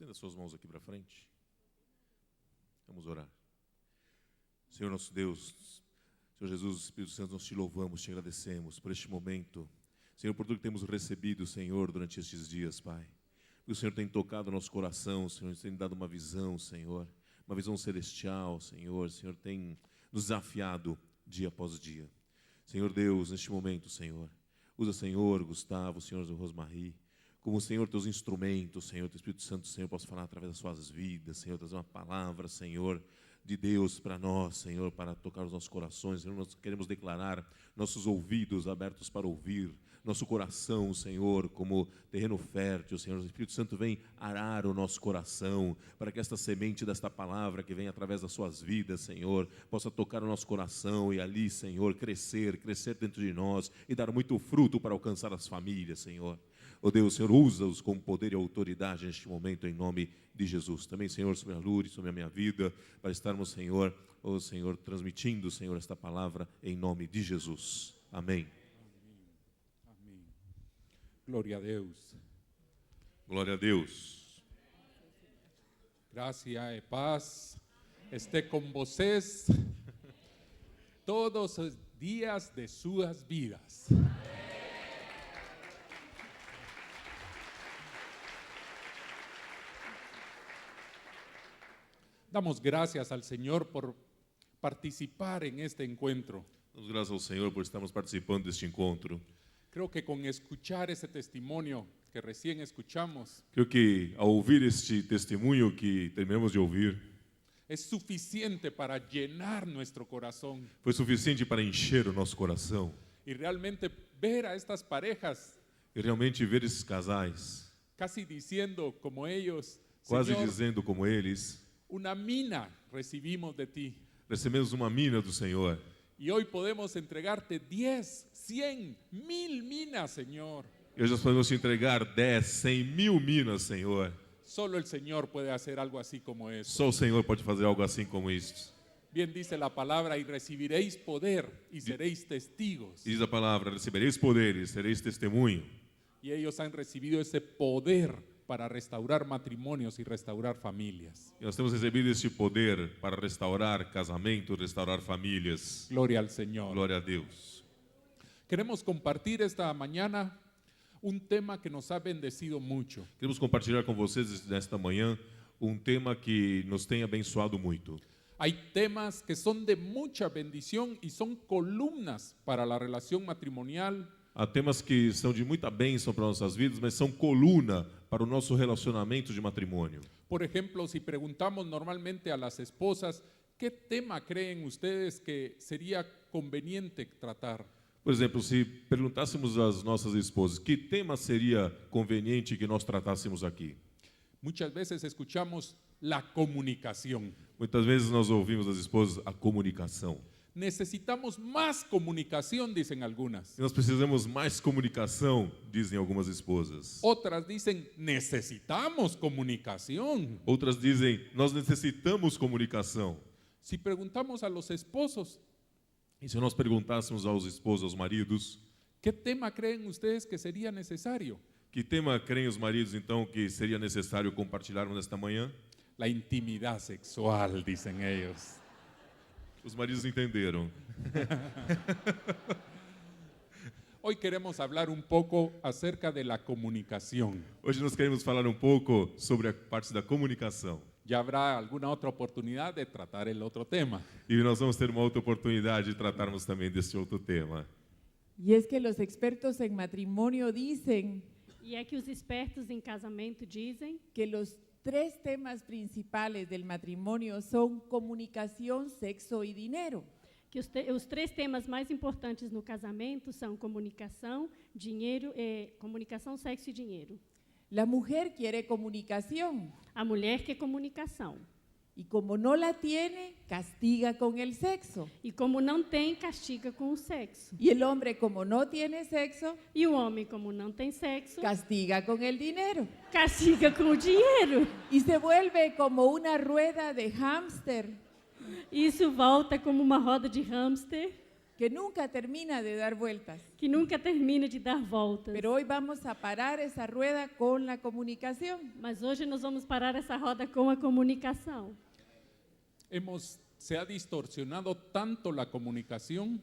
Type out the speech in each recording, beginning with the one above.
Estenda suas mãos aqui para frente. Vamos orar. Senhor nosso Deus, Senhor Jesus, Espírito Santo, nós te louvamos, te agradecemos por este momento. Senhor, por tudo que temos recebido, Senhor, durante estes dias, Pai. O Senhor tem tocado o nosso coração, Senhor, tem dado uma visão, Senhor, uma visão celestial, Senhor. O Senhor tem nos desafiado dia após dia. Senhor Deus, neste momento, Senhor, usa, Senhor, Gustavo, Senhor, Rosmarie, como, Senhor, teus instrumentos, Senhor, teu Espírito Santo, Senhor, possa falar através das suas vidas, Senhor, trazer uma palavra, Senhor, de Deus para nós, Senhor, para tocar os nossos corações. Senhor, nós queremos declarar nossos ouvidos abertos para ouvir, nosso coração, Senhor, como terreno fértil, Senhor. O Espírito Santo vem arar o nosso coração, para que esta semente desta palavra que vem através das suas vidas, Senhor, possa tocar o nosso coração e ali, Senhor, crescer dentro de nós e dar muito fruto para alcançar as famílias, Senhor. Oh Deus, Senhor, usa-os com poder e autoridade neste momento, em nome de Jesus. Também, Senhor, sobre a Lourdes, sobre a minha vida, para estarmos, Senhor, oh Senhor, transmitindo, Senhor, esta palavra em nome de Jesus. Amém. Amém. Glória a Deus. Glória a Deus. Graça e paz esteja com vocês todos os dias de suas vidas. Damos gracias al Señor por participar en este encuentro. Damos graças ao Senhor por estarmos participando deste encontro. Creo que con escuchar ese testimonio que recién escuchamos, Creio que ao ouvir este testemunho que terminamos de ouvir, es suficiente para llenar nuestro corazón foi suficiente para encher o nosso coração y realmente ver a estas parejas e realmente ver esses casais, casi diciendo como ellos, quase Señor, dizendo como eles: una mina recibimos de ti recebemos uma mina do Senhor y hoy podemos entregarte 10, 100, 1000 minas, Señor. e hoje nós podemos te entregar 10, 100, 1000 minas, Senhor. Solo el Señor puede hacer algo así como eso. Só o Senhor pode fazer algo assim como isto. Bien dice la palabra, y recibiréis poder y seréis testigos. E diz a palavra: recebereis poderes, sereis testemunho. Y ellos han recibido ese poder para restaurar matrimonios y restaurar familias. E nós temos recebido este poder para restaurar casamentos, restaurar famílias. Gloria al Señor. Glória a Deus. Queremos compartir esta mañana un tema que nos ha bendecido mucho. Queremos compartilhar com vocês nesta manhã tema que nos tem abençoado muito. Hay temas que son de mucha bendición y son columnas para la relación matrimonial. Há temas que são de muita bênção para nossas vidas, mas são coluna para o nosso relacionamento de matrimônio. Por ejemplo, si preguntamos normalmente a las esposas, ¿qué tema creen ustedes que sería conveniente tratar? Por exemplo, se perguntássemos às nossas esposas que tema seria conveniente que nós tratássemos aqui, Muchas veces escuchamos la comunicación. muitas vezes nós ouvimos das esposas a comunicação. Necesitamos más comunicación, dicen algunas. E nós precisamos mais comunicação, dizem algumas esposas. Otras dicen, necesitamos comunicación. Outras dizem, nós necessitamos comunicação. Si preguntamos a los esposos, E se nós perguntássemos aos esposos, aos maridos, ¿qué tema creen ustedes que sería necesario? que tema creem os maridos, então, que seria necessário compartilharmos nesta manhã? La intimidad sexual, dicen ellos. Os maridos entenderam. Hoy queremos hablar un poco acerca de la comunicación. Hoje nós queremos falar um pouco sobre a parte da comunicação. Ya habrá alguna otra oportunidad de tratar el otro tema. E nós vamos ter uma outra oportunidade de tratarmos também deste outro tema. Y es que los expertos en matrimonio dicen E é que os espertos em casamento dizem que los 3 temas principales del matrimonio son comunicación, sexo y dinero. que os 3 temas mais importantes no casamento são comunicação, dinheiro, comunicação, sexo e dinheiro. La mujer quiere comunicación A mulher quer comunicação. y como no la tiene, castiga con el sexo. E como não tem, castiga com o sexo. Y el hombre, como no tiene sexo, E o homem, como não tem sexo, castiga con el dinero. castiga com o dinheiro. Y se vuelve como una rueda de hámster Isso volta como uma roda de hamster que nunca termina de dar vueltas. que nunca termina de dar voltas. Pero hoy vamos a parar esa rueda con la comunicación. Mas hoje nós vamos parar essa roda com a comunicação. Se ha distorsionado tanto la comunicación,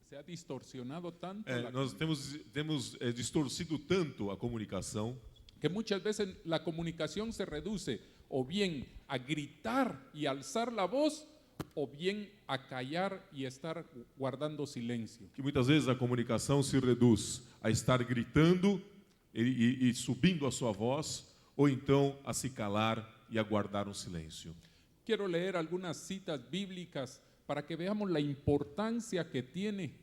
se ha distorsionado tanto Nós temos distorcido tanto a comunicação que muchas veces la comunicación se reduce o bien a gritar y alzar la voz o bien a callar y estar guardando silencio. que muitas vezes a comunicação se reduz a estar gritando e subindo a sua voz, ou então a se calar e a guardar um silêncio. Quiero leer algunas citas bíblicas para que veamos la importancia que tiene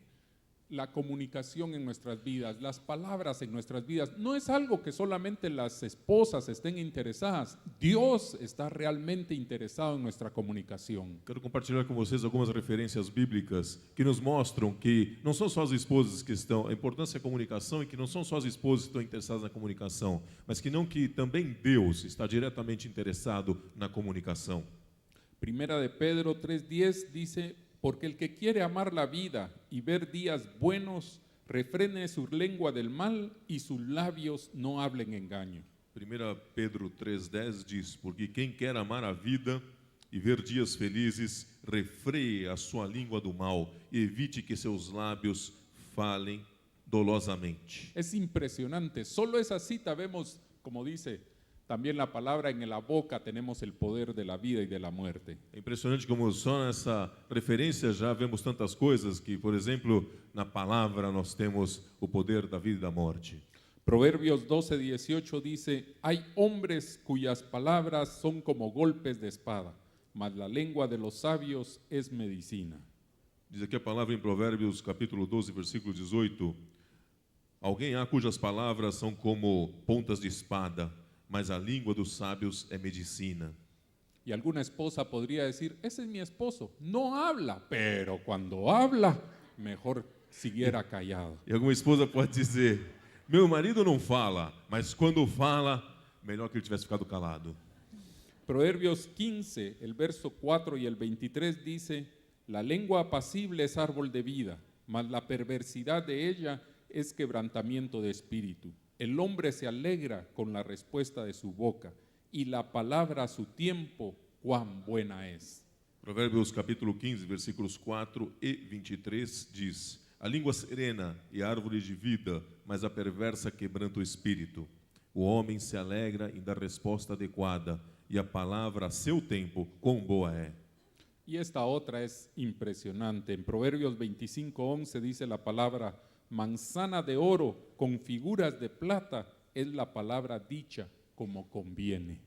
la comunicación en nuestras vidas, las palabras en nuestras vidas. No es algo que solamente las esposas estén interesadas. Dios está realmente interesado en nuestra comunicación. Quero compartilhar com vocês algumas referências bíblicas que nos mostram que não são só as esposas que estão, a importância da comunicação, e que não são só as esposas que estão interessadas na comunicação, mas que também Deus está diretamente interessado na comunicação. Primera de Pedro 3:10 dice: porque el que quiere amar la vida y ver días buenos, refrene su lengua del mal y sus labios no hablen engaño. 1 Pedro 3,10 diz: porque quem quer amar a vida e ver dias felizes, refreie a sua língua do mal e evite que seus lábios falem dolosamente. Es impresionante, solo esa cita vemos, como dice también la palabra, en la boca tenemos el poder de la vida y de la muerte. É impressionante como só nessa referência já vemos tantas coisas que, por exemplo, na palavra nós temos o poder da vida e da morte. Proverbios 12:18 dice: hay hombres cuyas palabras son como golpes de espada, mas la lengua de los sabios es medicina. Diz aqui a palavra em Provérbios capítulo 12, versículo 18: alguém há cujas palavras são como pontas de espada, mas a língua dos sábios é medicina. Y alguna esposa podría decir: ese es mi esposo, no habla, pero cuando habla, mejor siguiera callado. E alguma esposa pode dizer: meu marido não fala, mas quando fala, melhor que ele tivesse ficado calado. Proverbios 15, el verso 4 y el 23 dice: la lengua apacible es árbol de vida, mas la perversidad de ella es quebrantamiento de espíritu. El hombre se alegra con la respuesta de su boca, y la palabra a su tiempo, cuán buena es. Provérbios capítulo 15, versículos 4 e 23 diz: a língua serena é árvore de vida, mas a perversa quebranta o espírito. O homem se alegra em dar resposta adequada, e a palavra a seu tempo, quão boa é. Y esta otra es impresionante. En Proverbios 25:11 dice la palabra: manzana de oro con figuras de plata es la palabra dicha como conviene.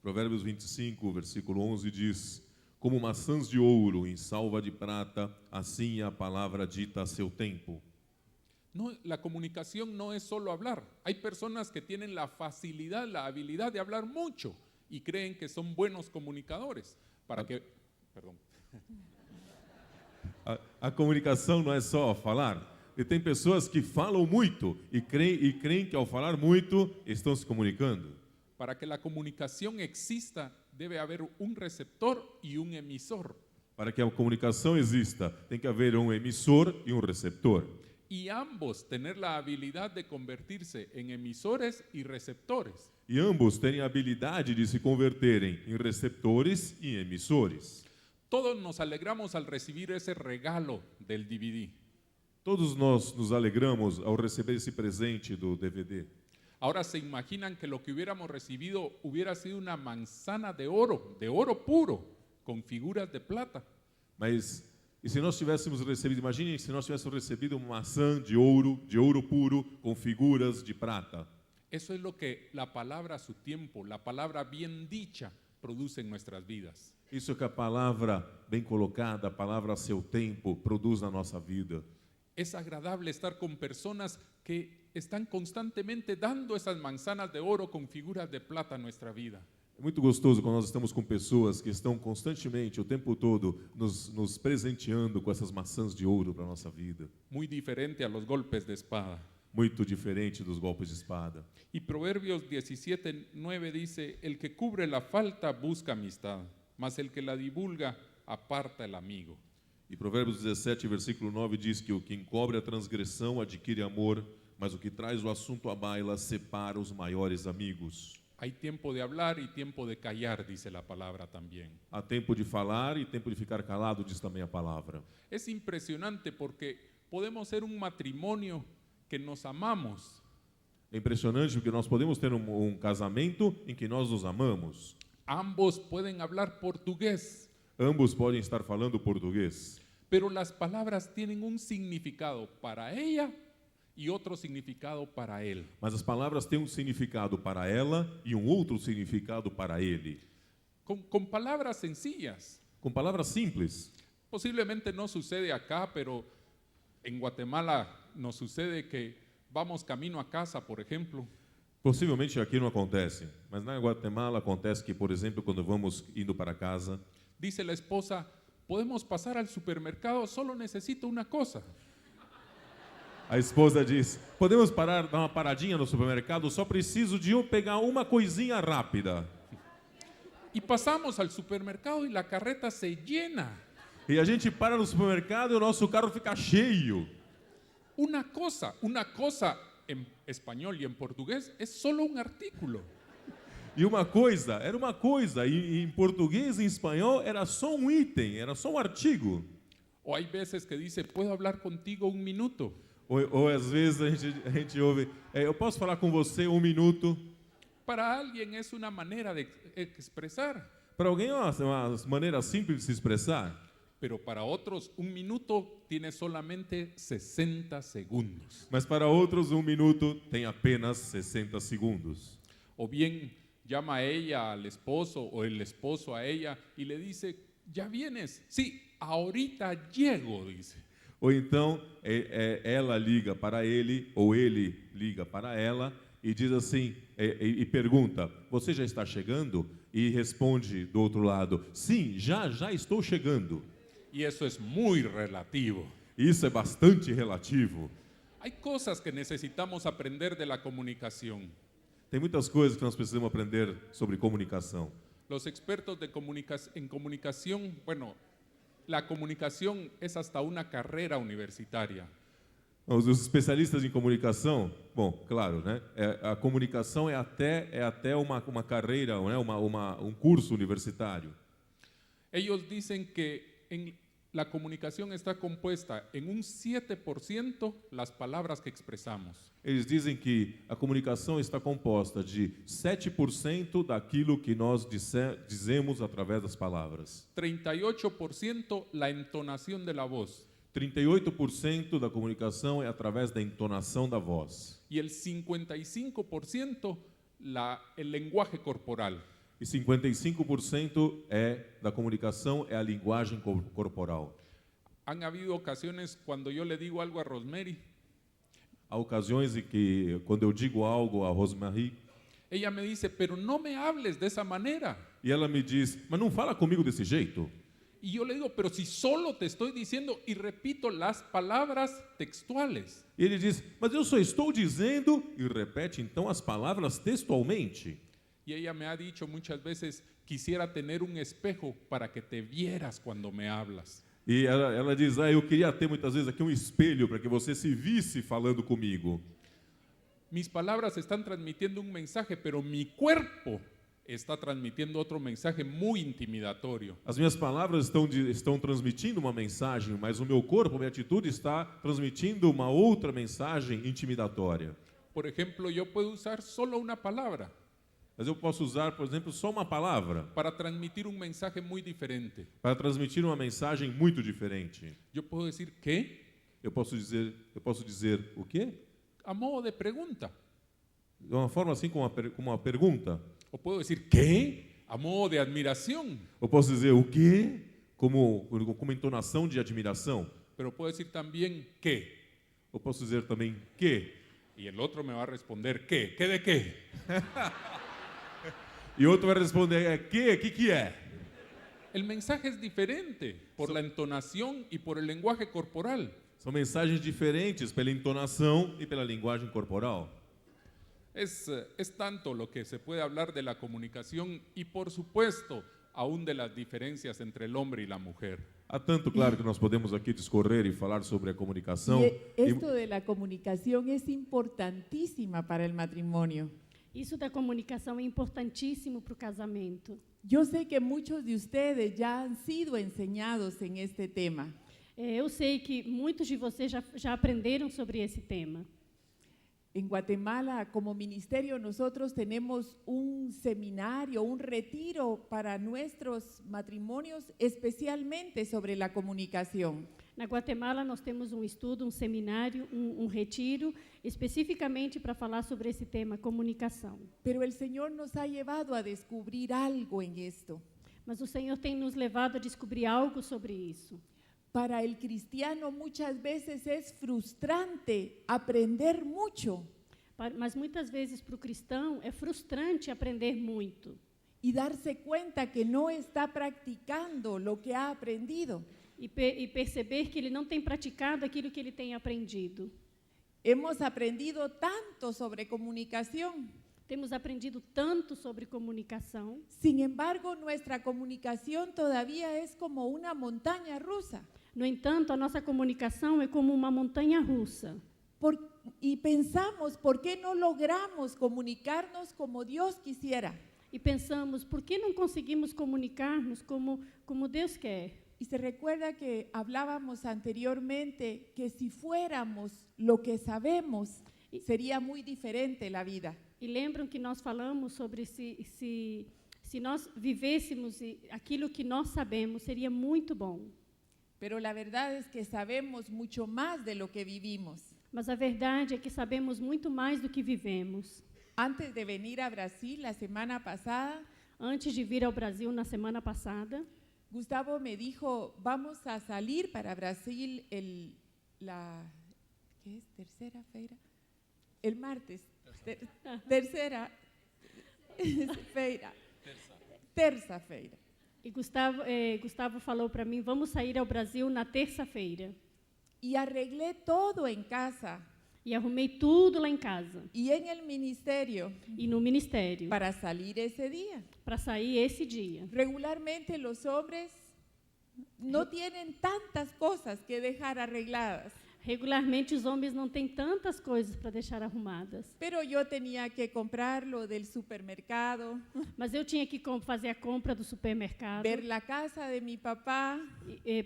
Provérbios 25, versículo 11 diz: como maçãs de ouro em salva de prata, assim é a palavra dita a seu tempo. No, la comunicación no es solo hablar. Hay personas que tienen la facilidad, la habilidad de hablar mucho y creen que son buenos comunicadores. A comunicação não é só falar. E tem pessoas que falam muito e creem que ao falar muito estão se comunicando. Para que la comunicación exista, debe haber un receptor y un emisor. Para que a comunicação exista, tem que haver um emissor e um receptor. Y ambos tener la habilidad de convertirse en emisores y receptores. E ambos terem a habilidade de se converterem em receptores e emissores. Todos nos alegramos al recibir ese regalo del DVD. Todos nós nos alegramos ao receber esse presente do DVD. Ahora se imaginan que lo que hubiéramos recibido hubiera sido una manzana de oro puro, con figuras de plata. Mas, e se nós tivéssemos recebido, imaginem se nós tivéssemos recebido uma maçã de ouro puro, com figuras de prata. Eso es lo que la palabra a su tiempo, la palabra bien dicha, produce en nuestras vidas. Isso é que a palavra bem colocada, a palavra a seu tempo, produz na nossa vida. Es agradable estar con personas que están constantemente dando esas manzanas de oro con figuras de plata a nuestra vida. É muito gostoso quando nós estamos com pessoas que estão constantemente, o tempo todo, nos presenteando com essas maçãs de ouro para a nossa vida. Muy diferente a los golpes de espada. Muito diferente dos golpes de espada. Y Proverbios 17:9 dice: el que cubre la falta busca amistad, mas el que la divulga aparta el amigo. E Provérbios 17, versículo 9 diz que o que encobre a transgressão adquire amor, mas o que traz o assunto à baila separa os maiores amigos. Hay tiempo de hablar y tiempo de callar, dice la palabra también. Há tempo de falar e tempo de ficar calado, diz também a palavra. Es impresionante porque podemos ser un matrimonio que nos amamos, É impressionante porque nós podemos ter um casamento em que nós nos amamos. ambos pueden hablar portugués, Ambos podem estar falando português, pero las palabras tienen un significado para ella y otro significado para él. mas as palavras têm um significado para ela e um outro significado para ele. Con palabras sencillas. Com palavras simples. Posiblemente no sucede acá, pero en Guatemala nos sucede que vamos camino a casa, por ejemplo, Possivelmente aqui não acontece, mas na Guatemala acontece que, por exemplo, quando vamos indo para casa, dice la esposa, podemos pasar al supermercado, solo necesito una cosa. a esposa diz: podemos parar, dar uma paradinha no supermercado, só preciso de pegar uma coisinha rápida. Y pasamos al supermercado y la carreta se llena. E a gente para no supermercado e o nosso carro fica cheio. Una cosa en español y en portugués es solo un artículo. E uma coisa, era uma coisa, e em português e em espanhol era só um item, era só um artigo. O hay veces que dice, ¿puedo hablar contigo un minuto? Ou às vezes a gente ouve: eu posso falar com você um minuto? Para alguien es una manera de expresar, Para alguém é uma maneira simples de se expressar, pero para otros un minuto tiene solamente 60 segundos. mas para outros um minuto tem apenas 60 segundos. O bien llama a ella al esposo o el esposo a ella y le dice, ¿ya vienes? Sí, ahorita llego, dice. Ou então ela liga para ele ou ele liga para ela e diz assim, e pergunta: você já está chegando? E responde do outro lado: sim, já estou chegando. Y eso es muy relativo. Isso é bastante relativo. Hay cosas que necesitamos aprender de la comunicación. Tem muitas coisas que nós precisamos aprender sobre comunicação. Los expertos en comunicación, bueno, la comunicación es hasta una carrera universitaria. Os especialistas em comunicação, bom, claro, né? A comunicação é até uma carreira, né? Um curso universitário. Ellos dicen que la comunicación está compuesta en un 7% las palabras que expresamos. Eles dizem que a comunicação está composta de 7% daquilo que nós dizemos através das palavras. 38% la entonación de la voz. 38% da comunicação é através da entonação da voz. Y el 55% el lenguaje corporal. E 55% da comunicação é a linguagem corporal. Han habido ocasiones cuando yo le digo algo a Rosemary, Há ocasiões em que, quando eu digo algo a Rosemary, ella me dice, pero no me hables de esa manera. e ela me diz: mas não fala comigo desse jeito. Y yo le digo, pero si solo te estoy diciendo y repito las palabras textuales. E ele diz: mas eu só estou dizendo, e repete então as palavras textualmente. Y ella me ha dicho muchas veces, quisiera tener un espejo para que te vieras cuando me hablas. E ela diz: eu queria ter muitas vezes aqui um espelho para que você se visse falando comigo. Mis palabras están transmitiendo un mensaje, pero mi cuerpo está transmitiendo otro mensaje muy intimidatorio. As minhas palavras estão transmitindo uma mensagem, mas o meu corpo, minha atitude está transmitindo uma outra mensagem intimidatória. Por ejemplo, yo puedo usar solo una palabra Mas eu posso usar, por exemplo, só uma palavra para transmitir un mensaje muy diferente. para transmitir uma mensagem muito diferente. Yo puedo decir ¿qué? Eu posso dizer o quê? A modo de pregunta. De uma forma assim, como uma pergunta. O puedo decir ¿qué? A modo de admiración. Eu posso dizer o quê? Como entonação de admiração. Pero puedo decir también ¿qué? Eu posso dizer também que. Y el otro me va a responder ¿qué? ¿Qué de qué? E outro vai responder: que é? El mensaje es diferente por la entonación y por el lenguaje corporal. São mensagens diferentes pela entonação e pela linguagem corporal. Es tanto lo que se puede hablar de la comunicación y por supuesto aún de las diferencias entre el hombre y la mujer. Há tanto, claro, que nós podemos aqui discorrer e falar sobre a comunicação. Y esto de la comunicación es importantísima para el matrimonio. Isso da comunicação é importantíssimo para o casamento. Yo sé que muchos de ustedes ya han sido enseñados en este tema. Eu sei que muitos de vocês já aprenderam sobre esse tema. En Guatemala, como ministerio, nosotros tenemos un seminario, un retiro para nuestros matrimonios, especialmente sobre la comunicación. Na Guatemala, nós temos um estudo, um seminário, um retiro, especificamente para falar sobre esse tema, comunicação. Pero el Señor nos ha llevado a descubrir algo en esto. Mas o Senhor tem nos levado a descobrir algo sobre isso. Para el cristiano muchas veces es frustrante aprender mucho Mas muitas vezes para o cristão é frustrante aprender muito y darse cuenta que no está practicando lo que ha aprendido. e perceber que ele não tem praticado aquilo que ele tem aprendido. Hemos aprendido tanto sobre comunicación. Temos aprendido tanto sobre comunicação, Sin embargo, nuestra comunicación todavía es como una montaña rusa. no entanto, a nossa comunicação é como uma montanha russa. Y pensamos, ¿por qué no logramos comunicarnos como Dios quisiera? E pensamos, por que não conseguimos comunicar-nos como Deus quer? Y se recuerda que hablábamos anteriormente que si fuéramos lo que sabemos, sería muy diferente la vida. E lembram que nós falamos sobre se nós vivêssemos aquilo que nós sabemos, seria muito bom. Pero la verdad es que sabemos mucho más de lo que vivimos. Mas a verdade é que sabemos muito mais do que vivemos. Antes de venir a Brasil la semana pasada, Antes de vir ao Brasil na semana passada, Gustavo me dijo, vamos a salir para Brasil ¿qué es? ¿Tercera feira? El martes. Tercera feira. Terça feira. e Gustavo falou para mim, vamos sair ao Brasil na terça-feira. Y arreglé todo en casa E arrumei tudo lá em casa y en el ministerio e no ministério para salir ese día. para sair esse dia. Regularmente los hombres no tienen tantas cosas que dejar arregladas, Regularmente os homens não têm tantas coisas para deixar arrumadas, pero yo tenía que comprarlo del supermercado, mas eu tinha que fazer a compra do supermercado. ver la casa de mi papá.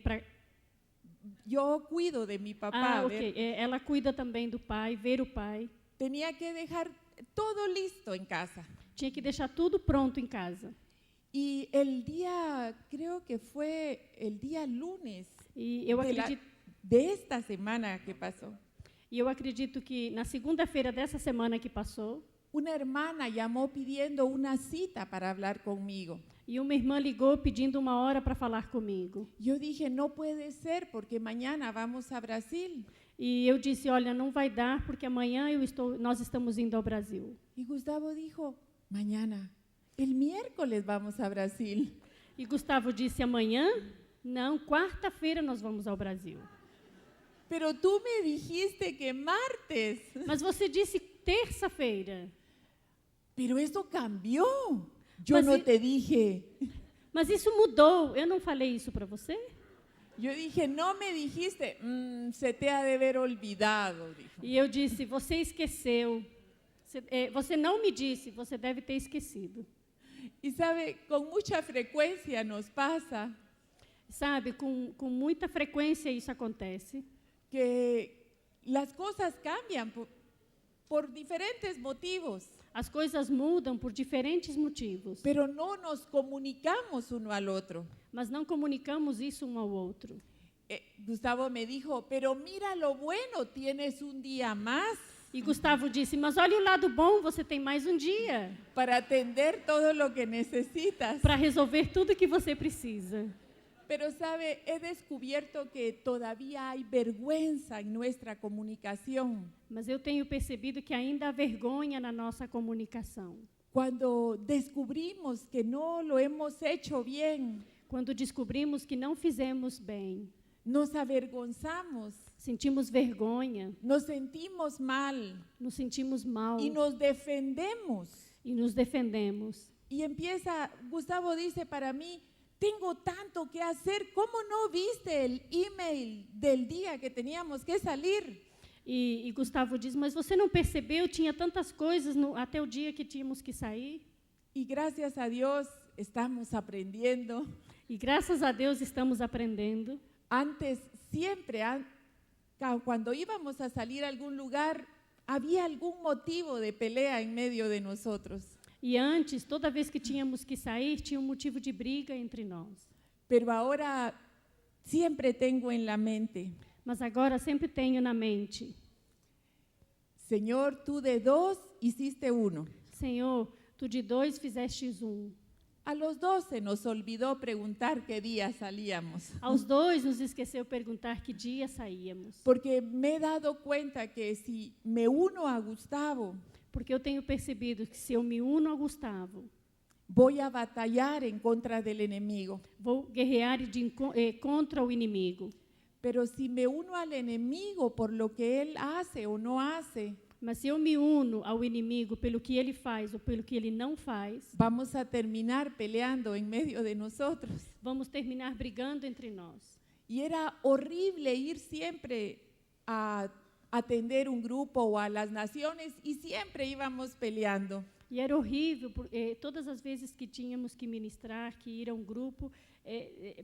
Pra, Yo cuido de mi papá. ok. Ela cuida também do pai, ver o pai. Tenía que dejar todo listo en casa. Tinha que deixar tudo pronto em casa. Y el día, creo que fue el día lunes E eu acredito, de esta semana que pasó, que na segunda-feira dessa semana que passou, una hermana llamó pidiendo una cita para hablar conmigo. e uma irmã ligou pedindo uma hora para falar comigo. Yo dije, no puede ser porque mañana vamos a Brasil. E eu disse, olha, não vai dar porque amanhã nós estamos indo ao Brasil. Y Gustavo dijo, mañana, el miércoles vamos a Brasil. E Gustavo disse, amanhã? Não, quarta-feira nós vamos ao Brasil. Pero tú me dijiste que martes. Mas você disse terça-feira. Pero eso cambió. Yo Mas no e- te dije. Mas isso mudou. Eu não falei isso para você? Yo dije, no me dijiste, se te ha de haber olvidado, dijo. E eu disse, você esqueceu. Você não me disse, você deve ter esquecido. Y sabe, con mucha frecuencia nos pasa Sabe, com muita frequência isso acontece. que las cosas cambian por diferentes motivos, As coisas mudam por diferentes motivos, pero no nos comunicamos uno al otro. mas não comunicamos isso um ao outro. Gustavo me dijo, pero mira lo bueno, tienes un día más E Gustavo disse, mas olha o lado bom, você tem mais um dia para atender todo lo que necesitas. para resolver tudo que você precisa. Pero sabe, he descubierto que todavía hay vergüenza en nuestra comunicación. Mas eu tenho percebido que ainda há vergonha na nossa comunicação. Cuando descubrimos que no lo hemos hecho bien, Quando descobrimos que não fizemos bem, nos avergonzamos, sentimos vergonha, nos sentimos mal nos sentimos mal y nos defendemos. e nos defendemos. Y Gustavo dice para mí, tengo tanto que hacer, ¿cómo no viste el email del día que teníamos que salir? E Gustavo diz, mas você não percebeu, tinha tantas coisas até o dia que tínhamos que sair? Y gracias a Dios estamos aprendiendo. E graças a Deus estamos aprendendo. Antes, siempre, cuando íbamos a salir a algún lugar, había algún motivo de pelea en medio de nosotros. E antes, toda vez que tínhamos que sair, tinha um motivo de briga entre nós. Pero ahora siempre tengo en la mente, Mas agora sempre tenho na mente, Señor, tú de 2 hiciste 1. Senhor, tu de 2 fizestes 1. A los 2 se nos olvidó preguntar qué día salíamos, Aos 2 nos esqueceu perguntar que dia saíamos. porque me he dado cuenta que si me uno a Gustavo, Porque eu tenho percebido que se eu me uno a Gustavo, voy a batallar en contra del enemigo. vou guerrear contra o inimigo. Pero si me uno al enemigo por lo que él hace o no hace, Mas se eu me uno ao inimigo pelo que ele faz ou pelo que ele não faz, vamos a terminar peleando en medio de nosotros. vamos terminar brigando entre nós. Y era horrible ir siempre a atender un grupo o a las naciones y siempre íbamos peleando. E era horrível, todas as vezes que tínhamos que ministrar, que ir a um grupo,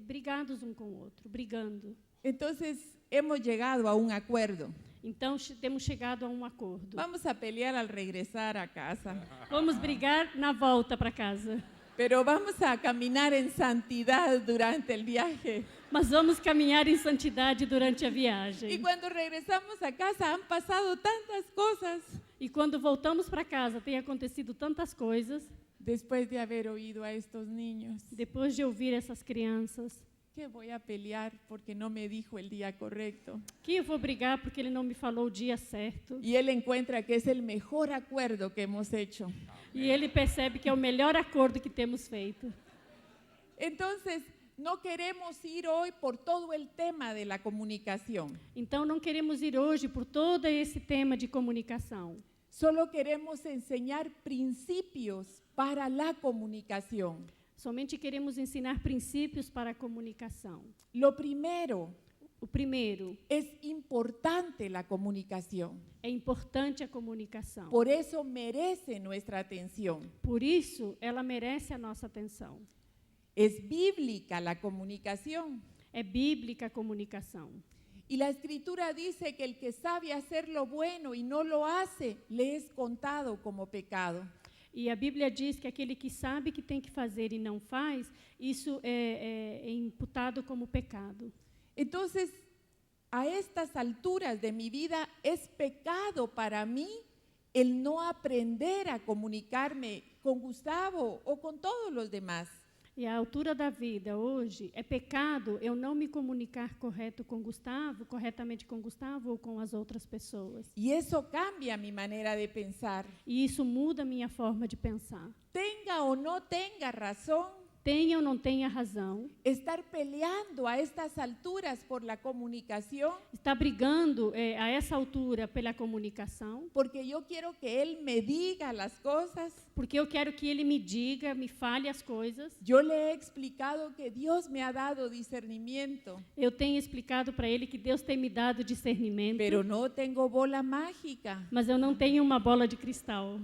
brigados um com o outro, brigando. Entonces hemos llegado a un acuerdo. Então, temos chegado a um acordo. Vamos a pelear al regresar a casa, Vamos brigar na volta para casa, pero vamos a caminar en santidad durante el viaje. mas vamos caminhar em santidade durante a Y viagem. cuando regresamos a casa han pasado tantas cosas. E quando voltamos para casa, tem acontecido tantas coisas, Después de haber oído a estos niños, depois de ouvir essas crianças, que voy a pelear porque no me dijo el día correcto. que eu vou brigar porque ele não me falou o dia certo. Y él encuentra que es el mejor acuerdo que hemos hecho. E ele percebe que é o melhor acordo que temos feito. Entonces, no queremos ir hoy por todo el tema de la comunicación. Então, não queremos ir hoje por todo esse tema de comunicação. Solo queremos enseñar principios para la comunicación. Somente queremos ensinar princípios para a comunicação. Lo primero, O primeiro, es importante la comunicación. é importante a comunicação. Por eso merece nuestra atención. Por isso, ela merece a nossa atenção. Es bíblica la comunicación. É bíblica a comunicação. Y la Escritura dice que el que sabe hacer lo bueno y no lo hace, le es contado como pecado. E a Bíblia diz que aquele que sabe que tem que fazer e não faz, isso é imputado como pecado. Entonces, a estas alturas de mi vida, es pecado para mí el no aprender a comunicarme con Gustavo o con todos los demás. E a altura da vida hoje, é pecado eu não me comunicar corretamente com Gustavo ou com as outras pessoas. Y eso cambia mi manera de pensar. E isso muda a minha forma de pensar. Tenga o no tenga razón, Tenha ou não tenha razão, estar peleando a estas alturas por la comunicación, está brigando a essa altura pela comunicação, porque yo quiero que él me diga las cosas. porque eu quero que ele me diga, me fale as coisas. Yo le he explicado que Dios me ha dado discernimiento, Eu tenho explicado para ele que Deus tem me dado discernimento, pero no tengo bola mágica. mas eu não tenho uma bola de cristal.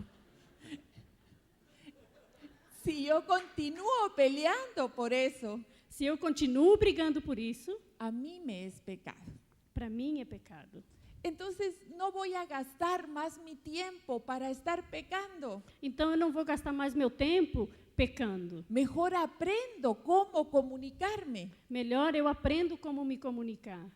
Si yo continúo peleando por eso, Se eu continuo brigando por isso, a mí me es pecado. para mim é pecado. Entonces no voy a gastar más mi tiempo para estar pecando. Então eu não vou gastar mais meu tempo pecando. Mejor aprendo cómo comunicarme. Melhor eu aprendo como me comunicar.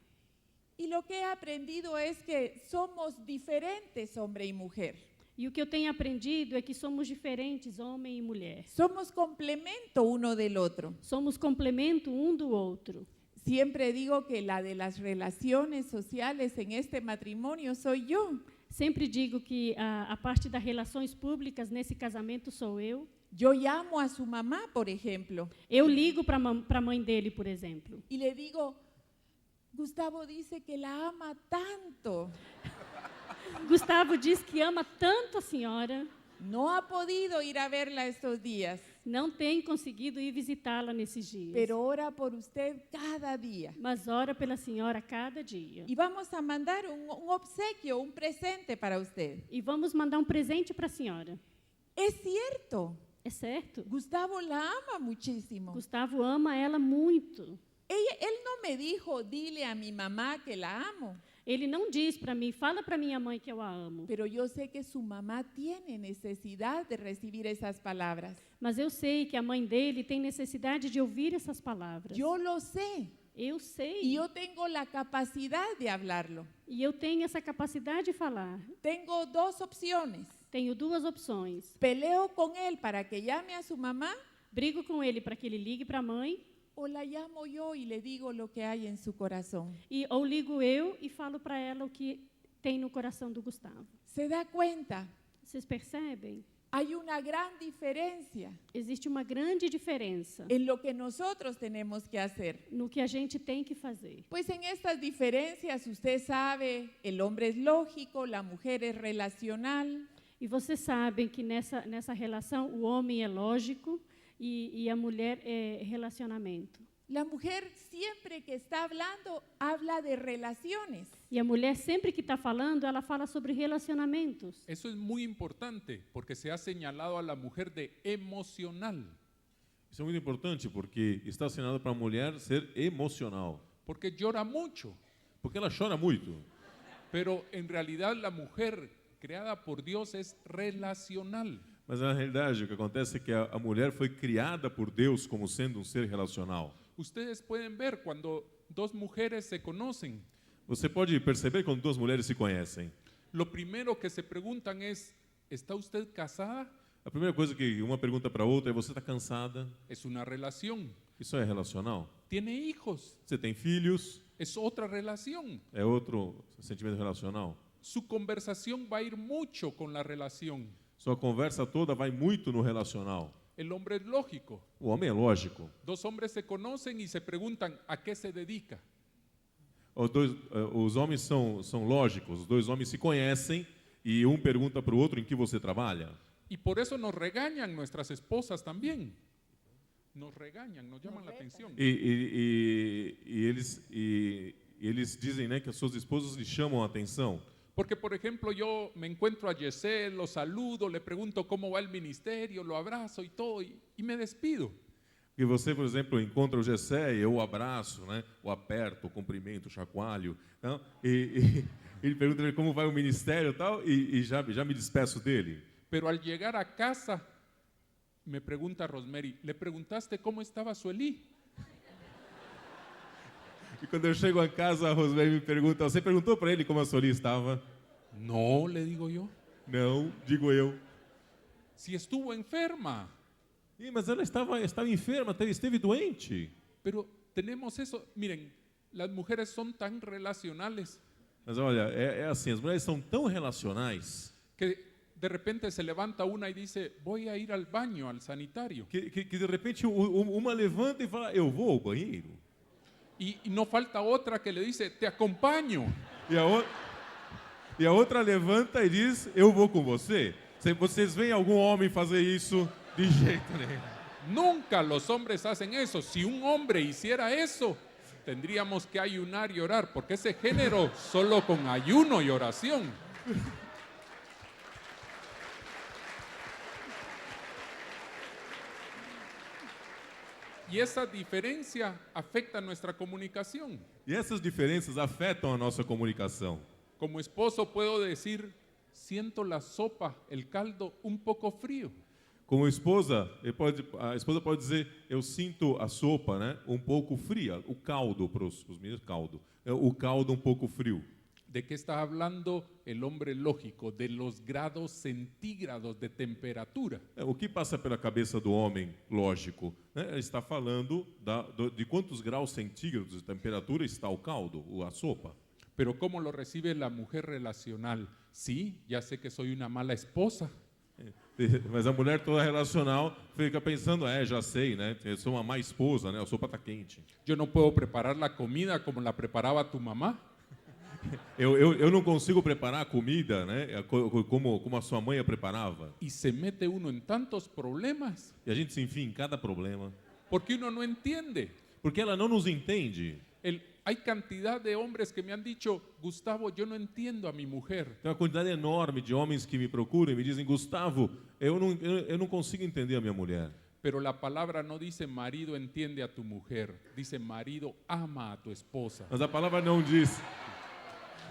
Y lo que he aprendido es que somos diferentes, hombre y mujer. E o que eu tenho aprendido é que somos diferentes, homem e mulher. Somos complemento uno del otro. Somos complemento um do outro. Siempre digo que la de las relaciones sociales en este matrimonio soy yo. Sempre digo que a parte das relações públicas nesse casamento sou eu. Yo llamo a su mamá, por ejemplo, Eu ligo para a mãe dele, por exemplo, y le digo, Gustavo dice que la ama tanto. Gustavo diz que ama tanto a senhora, No ha podido ir a verla estos días. não tem conseguido ir visitá-la nesses dias. pero ora por usted cada día. Mas ora pela senhora cada dia. Y vamos a mandar un obsequio, un presente para usted. E vamos mandar um presente para a senhora. Es cierto, É certo? Gustavo la ama muchísimo. Gustavo ama ela muito. Él no me dijo, dile a mi mamá que la amo, Ele não diz para mim, fala para minha mãe que eu a amo. pero yo sé que su mamá tiene necesidad de recibir esas palabras. Mas eu sei que a mãe dele tem necessidade de ouvir essas palavras. Yo lo sé Eu sei. y yo tengo la capacidad de hablarlo. E eu tenho essa capacidade de falar. Tengo dos opciones. Tenho duas opções. Peleo con él para que llame a su mamá Brigo com ele para que ele ligue para a mãe, o la llamo yo y le digo lo que hay en su corazón. ou ligo eu e falo para ela o que tem no coração do Gustavo. ¿Se da cuenta? Vocês percebem? Hay una gran diferencia Existe uma grande diferença en lo que nosotros tenemos que hacer. no que a gente tem que fazer. Pues en estas diferencias, usted sabe, el hombre es lógico, la mujer es relacional. E vocês sabem que nessa relação o homem é lógico e a mulher é relacionamento. La mujer siempre que está hablando, habla de relaciones. E a mulher sempre que está falando, ela fala sobre relacionamentos. Eso es muy importante porque se ha señalado a la mujer de emocional. Isso é muito importante porque está assinado para a mulher ser emocional. Porque llora mucho. Porque ela chora muito. Pero en realidad la mujer creada por Dios es relacional. Mas na realidade o que acontece é que a mulher foi criada por Deus como sendo um ser relacional. Ustedes pueden ver cuando dos mujeres se conocen, Você pode perceber quando duas mulheres se conhecem. lo primero que se preguntan es, ¿está usted casada? A primeira coisa que uma pergunta para a outra é: você está cansada? Es una relación. Isso é relacional? ¿Tiene hijos? Você tem filhos? Es otra relación. É outro sentimento relacional? Su conversación va a ir mucho con la relación. Sua conversa toda vai muito no relacional. El hombre es lógico. O homem é lógico. Dos hombres se conocen y se preguntan, ¿a qué se dedica? Os homens são lógicos. Os dois homens se conhecem e um pergunta para o outro: em que você trabalha? Y por eso nos regañan nuestras esposas también. Nos regañan, nos llaman la atención. E eles dizem, né, que as suas esposas lhe chamam a atenção. Porque, por ejemplo, yo me encuentro a Yesel, lo saludo, le pregunto cómo va el ministerio, lo abrazo y todo, y me despido. Porque você, por exemplo, encontra o Gessé e eu o abraço, né, o aperto, o cumprimento, o chacoalho. Não? Ele pergunta como vai o ministério e tal, e já me despeço dele. Pero al llegar a casa, me pregunta Rosemary, ¿le preguntaste cómo estaba Sueli? E quando eu chego a casa, a Rosemary me pergunta: você perguntou para ele como a Sueli estava? No, le digo yo. Não, digo eu. Si estuvo enferma. Mas ela estava enferma, esteve doente. Pero tenemos eso, miren, las mujeres son tan relacionales Mas olha, é assim, as mulheres são tão relacionais que de repente se levanta una y dice, voy a ir al baño, al sanitario. que de repente uma levanta e fala: eu vou ao banheiro. Y no falta otra que le dice, te acompaño. E a outra levanta e diz: eu vou com você. Vocês veem algum homem fazer isso? De jeito nenhum. Nunca los hombres hacen eso. Si un hombre hiciera eso, tendríamos que ayunar y orar, porque ese género solo con ayuno y oración. Y esa diferencia afecta nuestra comunicación. E essas diferenças afetam a nossa comunicação. Como esposo puedo decir, siento la sopa, el caldo un poco frío. Como esposa, a esposa pode dizer: eu sinto a sopa, né, um pouco fria. O caldo, para os meninos, caldo. O caldo um pouco frio. ¿De qué está hablando el hombre lógico? De los grados centígrados de temperatura. O que passa pela cabeça do homem lógico? Né? Ele está falando de quantos graus centígrados de temperatura está o caldo, a sopa. Pero ¿cómo lo recibe la mujer relacional? Sí, ya sé que soy una mala esposa. Mas a mulher toda relacional fica pensando: já sei, né? Eu sou uma má esposa, né? A sopa está quente. Yo no puedo preparar la comida como la preparaba tu mamá. Eu não consigo preparar a comida, né? Como a sua mãe a preparava. Y se mete uno en tantos problemas E a gente se enfia em cada problema. porque uno no entiende. Porque ela não nos entende. Hay cantidad de hombres que me han dicho, Gustavo, yo no entiendo a mi mujer. Tem uma quantidade enorme de homens que me procuram e me dizem, Gustavo, eu não consigo entender a minha mulher. Pero la palabra no dice marido entiende a tu mujer, dice marido ama a tu esposa. Mas a palavra não diz.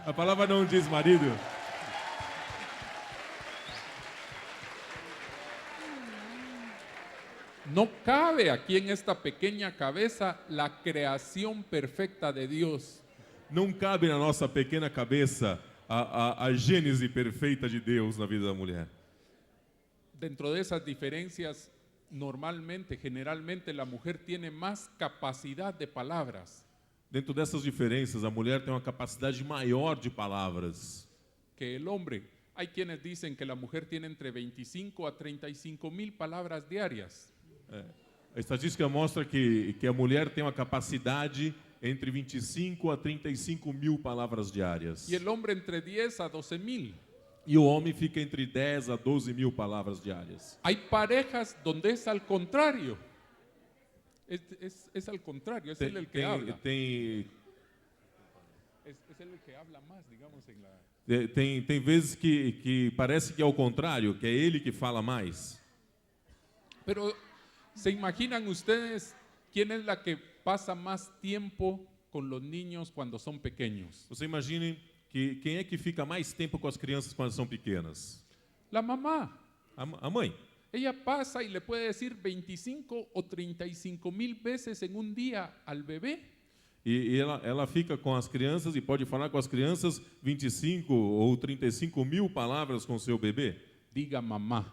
A palavra não diz marido. No cabe aquí en esta pequeña cabeza la creación perfecta de Dios. Não cabe na nossa pequena cabeça a gênese perfeita de Deus na vida da mulher. Dentro de esas diferencias, normalmente, generalmente, la mujer tiene más capacidad de palabras Dentro dessas diferenças, a mulher tem uma capacidade maior de palavras que el hombre. Hay quienes dicen que la mujer tiene entre 25 a 35,000 palabras diarias. A estatística mostra que a mulher tem uma capacidade entre 25 a 35 mil palavras diárias. Y el hombre entre 10 a 12,000. E o homem fica entre 10 a 12 mil palavras diárias. Hay parejas donde es al contrario. Es al contrario, es él el que habla. Es él el que habla más, digamos, en la... Tem vezes que parece que é o contrário, que é ele que fala mais. Pero, ¿se imaginan ustedes quién es la que pasa más tiempo con los niños cuando son pequeños? Você imagine que quem é que fica mais tempo com as crianças quando são pequenas? La mamá. A mãe. Ella pasa y le puede decir 25 o 35,000 veces en un día al bebé. E ela fica com as crianças e pode falar com as crianças 25 ou 35 mil palavras com seu bebê. Diga mamá,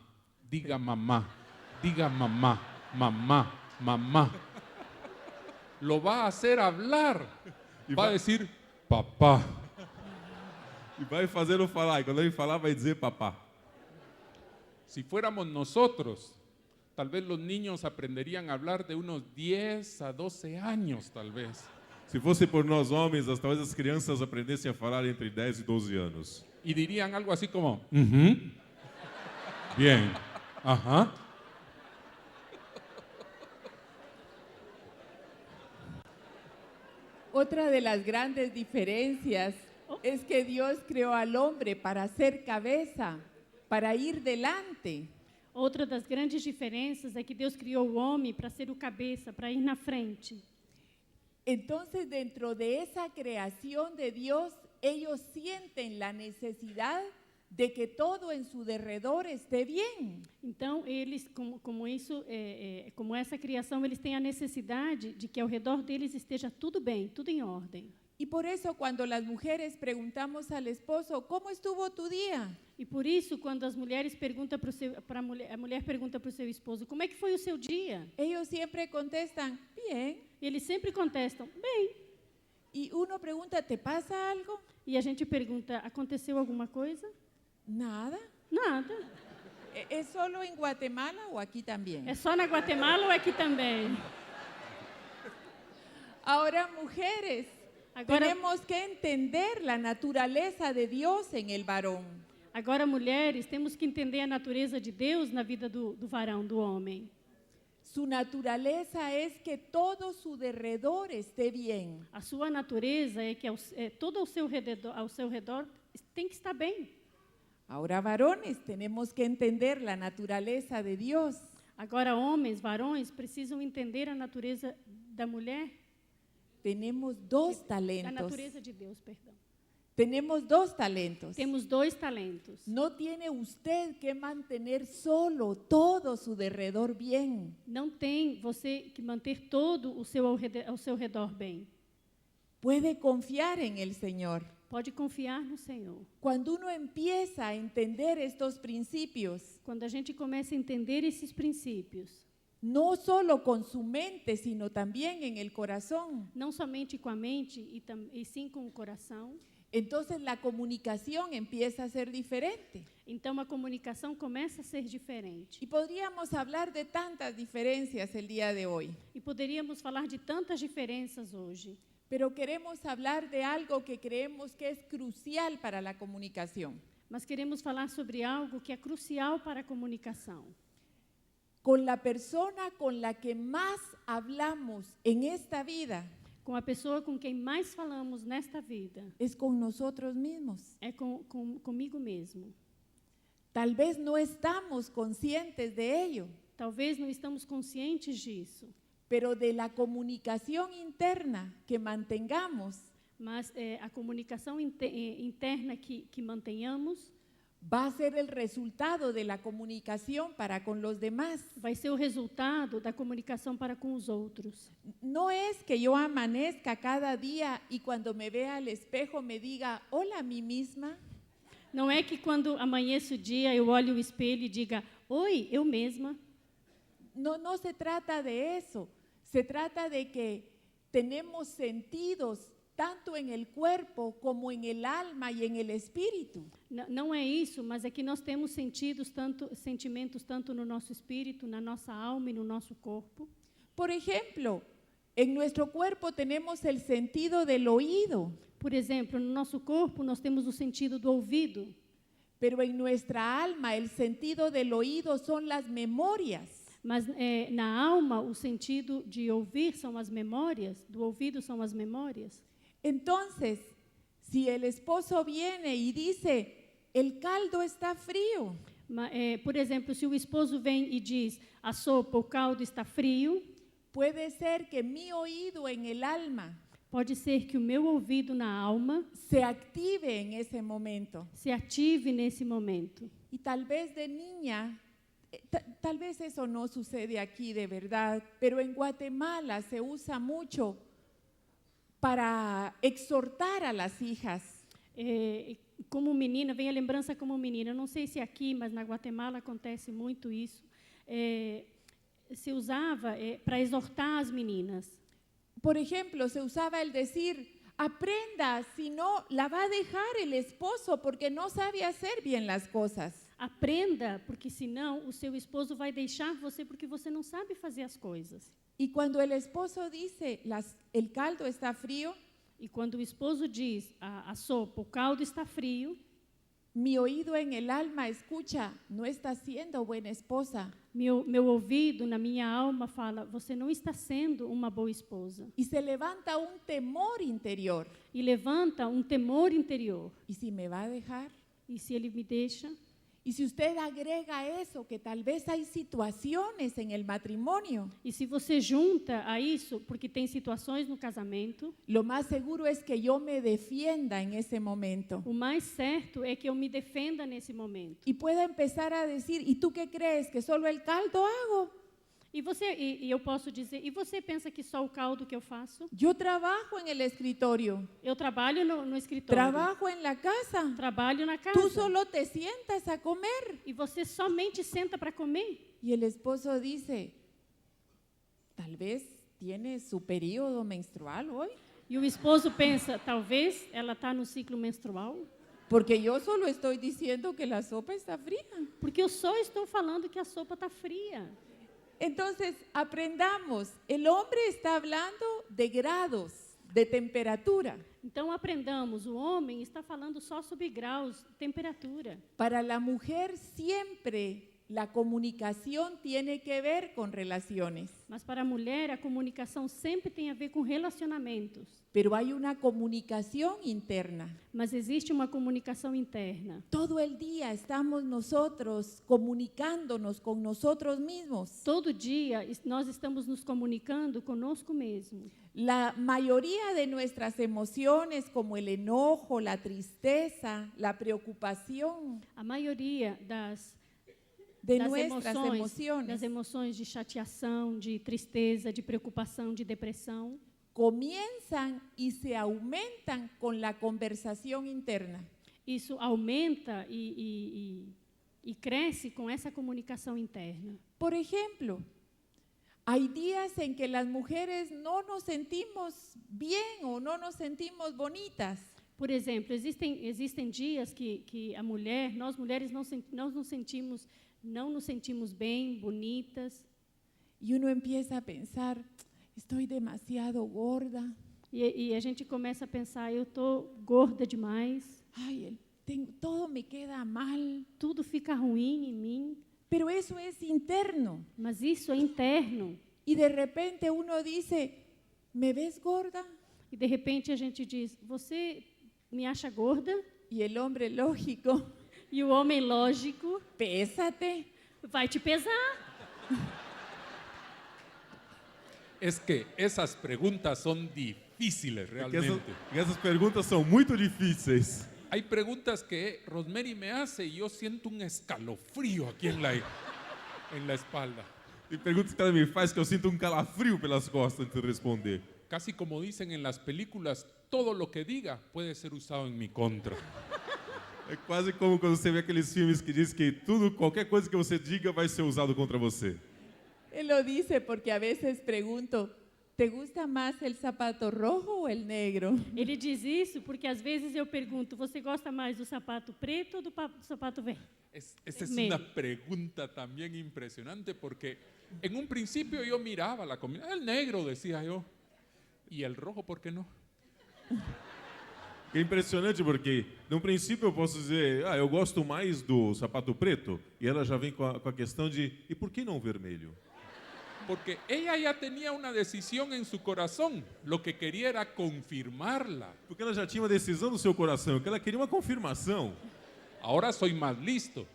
diga mamá, diga mamá, mamá, mamá. Lo va a hacer hablar. Va a decir papá. E vai fazendo falar. E quando ele falar, vai dizer papá. Si fuéramos nosotros, tal vez los niños aprenderían a hablar de unos 10 a 12 años, tal vez. Se fosse por nós homens, talvez as crianças aprendessem a falar entre 10 e 12 anos. Y dirían algo así como, bien, ajá. Otra de las grandes diferencias es que Dios creó al hombre para ser cabeza, para ir delante. Outra das grandes diferenças é que Deus criou o homem para ser o cabeça, para ir na frente. Entonces, dentro de esa creación de Dios, ellos sienten la necesidad de que todo en su derredor esté bien. Então, eles, como essa criação, eles têm a necessidade de que ao redor deles esteja tudo bem, tudo em ordem. Y por eso cuando las mujeres preguntamos al esposo, ¿cómo estuvo tu día? E por isso, quando as mulheres perguntam a mulher pergunta para o seu esposo, como é que foi o seu dia? Ellos siempre contestan, bien. E eles sempre contestam, bem. Y uno pregunta, ¿te pasa algo? E a gente pergunta, aconteceu alguma coisa? Nada. Nada. ¿Es solo en Guatemala o aquí también? É só na Guatemala ou aqui também? Ahora, mujeres, Agora, tenemos que entender la naturaleza de Dios en el varón. agora, mulheres, temos que entender a natureza de Deus na vida do varão, do homem. Su naturaleza es que todo su derredor esté bien. A sua natureza é que todo ao seu redor tem que estar bem. Ahora, varones, tenemos que entender la naturaleza de Dios. Agora, homens, varões, precisam entender a natureza da mulher, Tenemos dos a talentos. natureza de Deus, perdão. Tenemos dos talentos. Temos 2 talentos. No tiene usted que mantener solo todo su derredor bien. Não tem você que manter todo ao seu redor bem. Puede confiar en el Señor. Pode confiar no Senhor. Cuando uno empieza a entender estos principios, Quando a gente começa a entender esses princípios, no solo con su mente, sino también en el corazón, não somente com a mente e sim com o coração, entonces la comunicación empieza a ser diferente. então a comunicação começa a ser diferente. Y podríamos hablar de tantas diferencias el día de hoy, E poderíamos falar de tantas diferenças hoje, Pero queremos hablar de algo que creemos que es crucial para la comunicación. Mas queremos falar sobre algo que é crucial para a comunicação. Con la persona con la que más hablamos en esta vida Com a pessoa com quem mais falamos nesta vida, es con nosotros mismos. é comigo mesmo. Tal vez no estamos conscientes de ello, Talvez não estamos conscientes disso, pero de la comunicación interna que mantengamos mas a comunicação interna que mantenhamos va a ser el resultado de la comunicación para con los demás. vai ser o resultado da comunicação para com os outros. No es que yo amanezca cada día y cuando me vea al espejo me diga, hola a mí misma. Não é que quando amanheça o dia eu olhe o espelho e diga, oi, eu mesma. No se trata de eso. Se trata de que tenemos sentidos tanto en el cuerpo como en el alma y en el espíritu. Não é isso, mas é que nós temos sentimentos tanto no nosso espírito, na nossa alma e no nosso corpo. Por ejemplo, en nuestro cuerpo tenemos el sentido del oído, Por exemplo, no nosso corpo nós temos o sentido do ouvido, pero en nuestra alma el sentido del oído son las memorias. mas na alma o sentido de ouvir são as memórias, do ouvido são as memórias. Entonces, si el esposo viene y dice, el caldo está frío, Por exemplo, se o esposo vem e diz, a sopa, o caldo está frio, puede ser que mi oído en el alma pode ser que o meu ouvido na alma se active en ese momento. se ative nesse momento. Y tal vez de niña, tal vez eso no sucede aquí de verdad, pero en Guatemala se usa mucho para exhortar a las hijas. Como menina, vem a lembrança como menina, eu não sei se aqui, mas na Guatemala acontece muito isso, se usava para exortar as meninas. Por ejemplo, se usaba el decir, aprenda, si no, la va a dejar el esposo porque no sabe hacer bien las cosas. Aprenda, porque senão o seu esposo vai deixar você porque você não sabe fazer as coisas. Y cuando el esposo dice, el caldo está frío, E quando o esposo diz, a sopa, o caldo está frio, mi oído en el alma escucha, no está siendo buena esposa. meu ouvido, na minha alma, fala, você não está sendo uma boa esposa. Y se levanta un temor interior. E levanta um temor interior. ¿Y si me va a dejar? E se ele me deixa? Y si usted agrega eso, que tal vez hay situaciones en el matrimonio, E se você junta a isso, porque tem situações no casamento, lo más seguro es que yo me defienda en ese momento. o mais certo é que eu me defenda nesse momento. Y pueda empezar a decir, ¿y tú qué crees? ¿Que solo el caldo hago? E eu posso dizer, e você pensa que só o caldo que eu faço? Yo trabajo en el escritorio, Eu trabalho no escritório, trabajo en la casa. trabalho na Tú casa. solo te sientas a comer. E você somente senta para comer. Y el esposo dice, tal vez tiene su periodo menstrual hoy, E o esposo pensa, talvez ela está no ciclo menstrual, porque yo solo estoy diciendo que la sopa está fría. porque eu só estou falando que a sopa está fria. Entonces, aprendamos, el hombre está hablando de grados, de temperatura. Então aprendamos, o homem está falando só sobre graus, temperatura. Para la mujer siempre la comunicación tiene que ver con relaciones, Mas para a mulher, a comunicação sempre tem a ver com relacionamentos. pero hay una comunicación interna. Mas existe uma comunicação interna. Todo el día estamos nosotros comunicándonos con nosotros mismos. Todo dia nós estamos nos comunicando conosco mesmo. La mayoría de nuestras emociones, como el enojo, la tristeza, la preocupación, A maioria das nuestras emociones, emoções de chateação, de tristeza, de preocupação, de depressão, comienzan y se aumentan con la conversación interna. isso aumenta e cresce com essa comunicação interna. Por ejemplo, hay días en que las mujeres no nos sentimos bien o no nos sentimos bonitas. Por exemplo, existem dias que a mulher, nós mulheres não nos sentimos bem, bonitas, Y uno empieza a pensar, estoy demasiado gorda, E a gente começa a pensar, eu estou gorda demais, Ay, todo me queda mal. tudo fica ruim em mim, Pero eso es interno. mas isso é interno. Y de repente uno dice, ¿me ves gorda? E de repente a gente diz, você me acha gorda? Y el hombre lógico, E o homem lógico pésate. vai te pesar. Es que esas preguntas son difíciles Porque essas, realmente. essas perguntas são muito difíceis. Hay preguntas que Rosemary me hace y yo siento un escalofrío aquí en la espalda. Tem perguntas que ela me faz que eu sinto um calafrio pelas costas antes de responder. Casi como dicen en las películas, todo lo que diga puede ser usado en mi contra. É quase como quando você vê aqueles filmes que diz que tudo, qualquer coisa que você diga vai ser usado contra você. Él lo dice porque a veces pregunto, ¿te gusta más el zapato rojo o el negro? Ele diz isso porque às vezes eu pergunto, você gosta mais do sapato preto ou do sapato velho? Esta es Medio. una pregunta también impresionante porque en un principio yo miraba la combinación, el negro decía yo, y el rojo, ¿por qué no? É impressionante porque, no princípio, eu posso dizer, eu gosto mais do sapato preto, e ela já vem com a questão de, e por que não vermelho? Porque ella ya tenía una decisión en su corazón, lo que quería era confirmarla. Porque ela já tinha uma decisão no seu coração, que ela queria uma confirmação. Ahora soy más listo.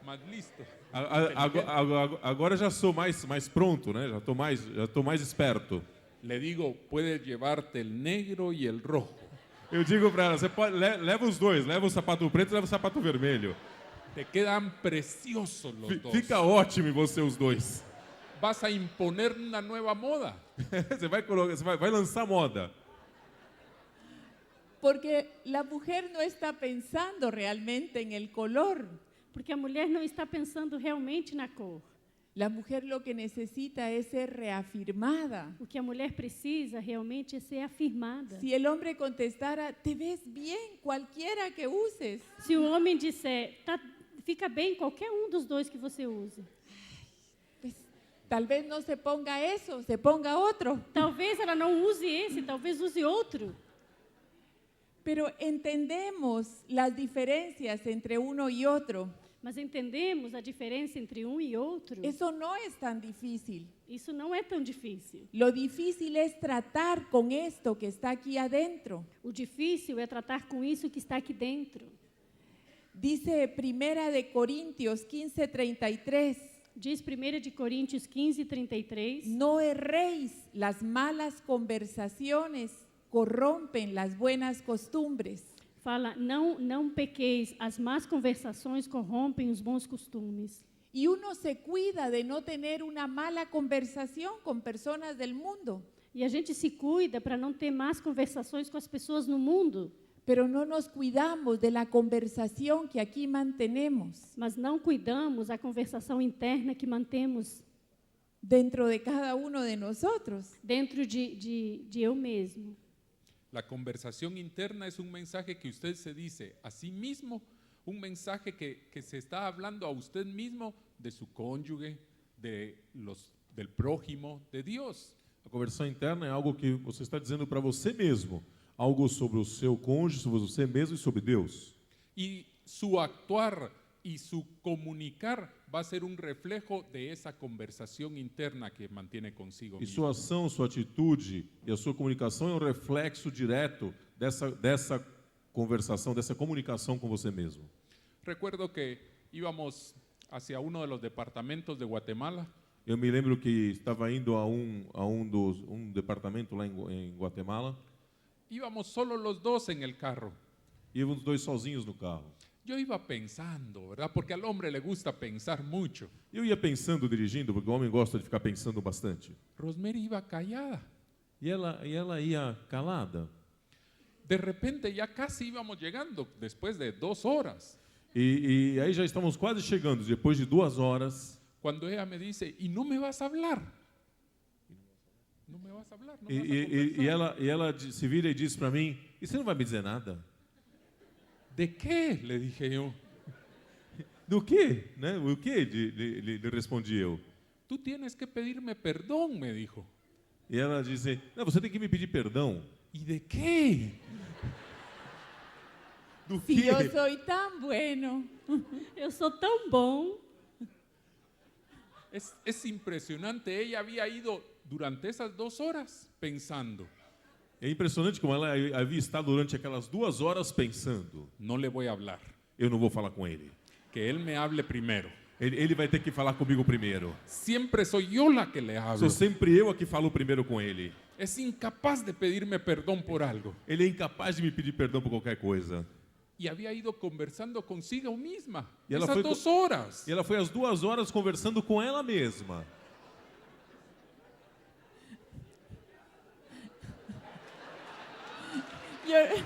Más listo. Agora já sou mais pronto, né? Já tô mais esperto. Le digo, puedes llevarte el negro y el rojo. Eu digo para ela, você pode, leva os dois, leva o sapato preto e leva o sapato vermelho. Te quedan preciosos los dos. Fica ótimo em você os dois. Vas a imponer una nueva moda. Você vai lançar moda. Porque la mujer no está pensando realmente en el color. Porque a mulher não está pensando realmente na cor. La mujer lo que necesita es ser reafirmada. O que a mulher precisa realmente é ser afirmada. Si el hombre contestara, te ves bien, cualquiera que uses. Se o homem disser, fica bem qualquer um dos dois que você use. Pues, tal vez no se ponga eso, se ponga otro. Talvez ela não use esse, talvez use outro. Pero entendemos las diferencias entre uno y otro. Mas entendemos a diferença entre um e outro. Eso no es tan difícil. Isso não é tão difícil. Lo difícil es tratar con esto que está aquí adentro. O difícil é tratar com isso que está aqui dentro. Dice Primera de Corintios 15:33. Diz 1 de Coríntios 15:33. No erréis, las malas conversaciones corrompen las buenas costumbres. Fala, não pequeis, as más conversações corrompem os bons costumes. Y uno se cuida de no tener una mala conversación con personas del mundo, E a gente se cuida para não ter más conversações com as pessoas no mundo, pero no nos cuidamos de la conversación que aquí mantenemos mas não cuidamos a conversação interna que mantemos dentro de cada uno de nosotros. dentro de eu mesmo. La conversación interna es un mensaje que usted se dice a sí mismo, un mensaje que se está hablando a usted mismo de su cónyuge, del prójimo, de Dios. A conversão interna é algo que você está dizendo para você mesmo, algo sobre o seu cônjuge, sobre você mesmo e sobre Deus. Y su actuar y su comunicar va a ser un reflejo de esa conversación interna que mantiene consigo E mismo. sua ação, sua atitude e a sua comunicação é um reflexo direto dessa conversação, dessa comunicação com você mesmo. Recuerdo que íbamos hacia uno de los departamentos de Guatemala. Eu me lembro que estava indo a um departamento lá em Guatemala, Íbamos solo los dos en el carro. e íamos dois sozinhos no carro. Yo iba pensando, ¿verdad? Porque al hombre le gusta pensar mucho. Eu ia pensando, dirigindo, porque o homem gosta de ficar pensando bastante. Rosemary iba callada. E ela ia calada. De repente ya casi íbamos llegando, después de 2 horas, E aí já estamos quase chegando, depois de 2 horas. cuando ella me dice, ¿y no me vas a hablar? ¿No me vas a hablar? ¿No vas a E conversar?" ela se vira e diz para mim, e você não vai me dizer nada? ¿De qué? Le dije yo. Do quê? Né? O quê? Lhe respondi eu. Tú tienes que pedirme perdón, me dijo. E ela disse, não, você tem que me pedir perdão. ¿Y de qué? Do Si quê? yo soy tan bueno. Eu sou tão bom. Es impresionante. Ella había ido durante esas 2 horas pensando, É impressionante como ela havia estado durante aquelas 2 horas pensando, no le voy a hablar, eu não vou falar com ele. que él me hable primero. Ele vai ter que falar comigo primeiro. Siempre soy yo la que le hablo. Sou sempre eu a que falo primeiro com ele. Es incapaz de pedirme perdón por algo. Ele é incapaz de me pedir perdão por qualquer coisa. Y había ido conversando consigo misma. Y ela Esas foi 2 horas. E ela foi às 2 horas conversando com ela mesma. Yo-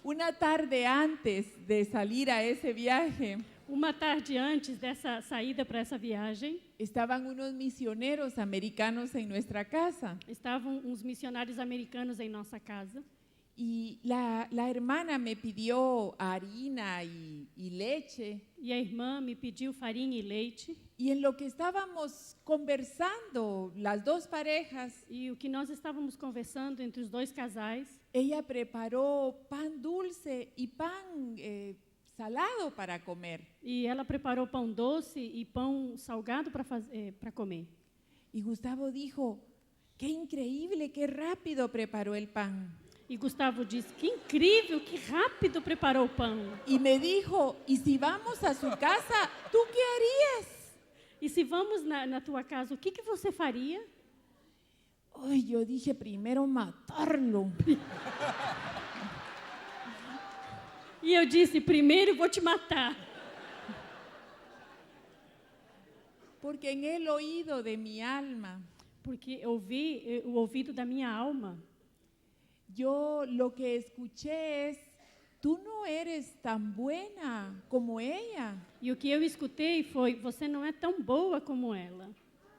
Una tarde antes de salir a ese viaje, Uma tarde antes dessa saída para essa viagem, estaban unos misioneros americanos en nuestra casa estavam uns missionários americanos em nossa casa. y la hermana me pidió harina y leche. E a irmã me pediu farinha e leite. Y en lo que estábamos conversando, las dos parejas, E o que nós estávamos conversando entre os 2 casais, ella preparó pan dulce y pan salado para comer. e ela preparou pão doce e pão salgado para comer. Y Gustavo dijo, qué increíble, qué rápido preparó el pan. E Gustavo disse, que incrível, que rápido preparou o pão. Y me dijo, ¿y si vamos a su casa, tú qué harías? E se vamos na tua casa, o que você faria? Ay, yo dije, primero matarlo. E eu disse, primeiro vou te matar. Porque en el oído de mi alma, Porque eu ouvi o ouvido da minha alma. yo lo que escuché es, tú no eres tan buena como ella. E o que eu escutei foi, você não é tão boa como ela.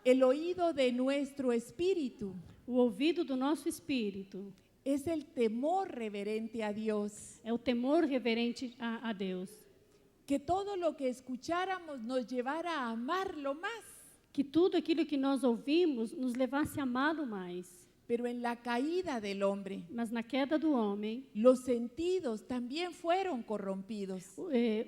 El oído de nuestro espíritu O ouvido do nosso espírito es el temor reverente a Dios. é o temor reverente a Deus. Que todo lo que escucháramos nos llevara a amarlo más. Que tudo aquilo que nós ouvimos nos levasse a amá-lo mais. Pero en la caída del hombre, Mas na queda do homem, los sentidos también fueron corrompidos.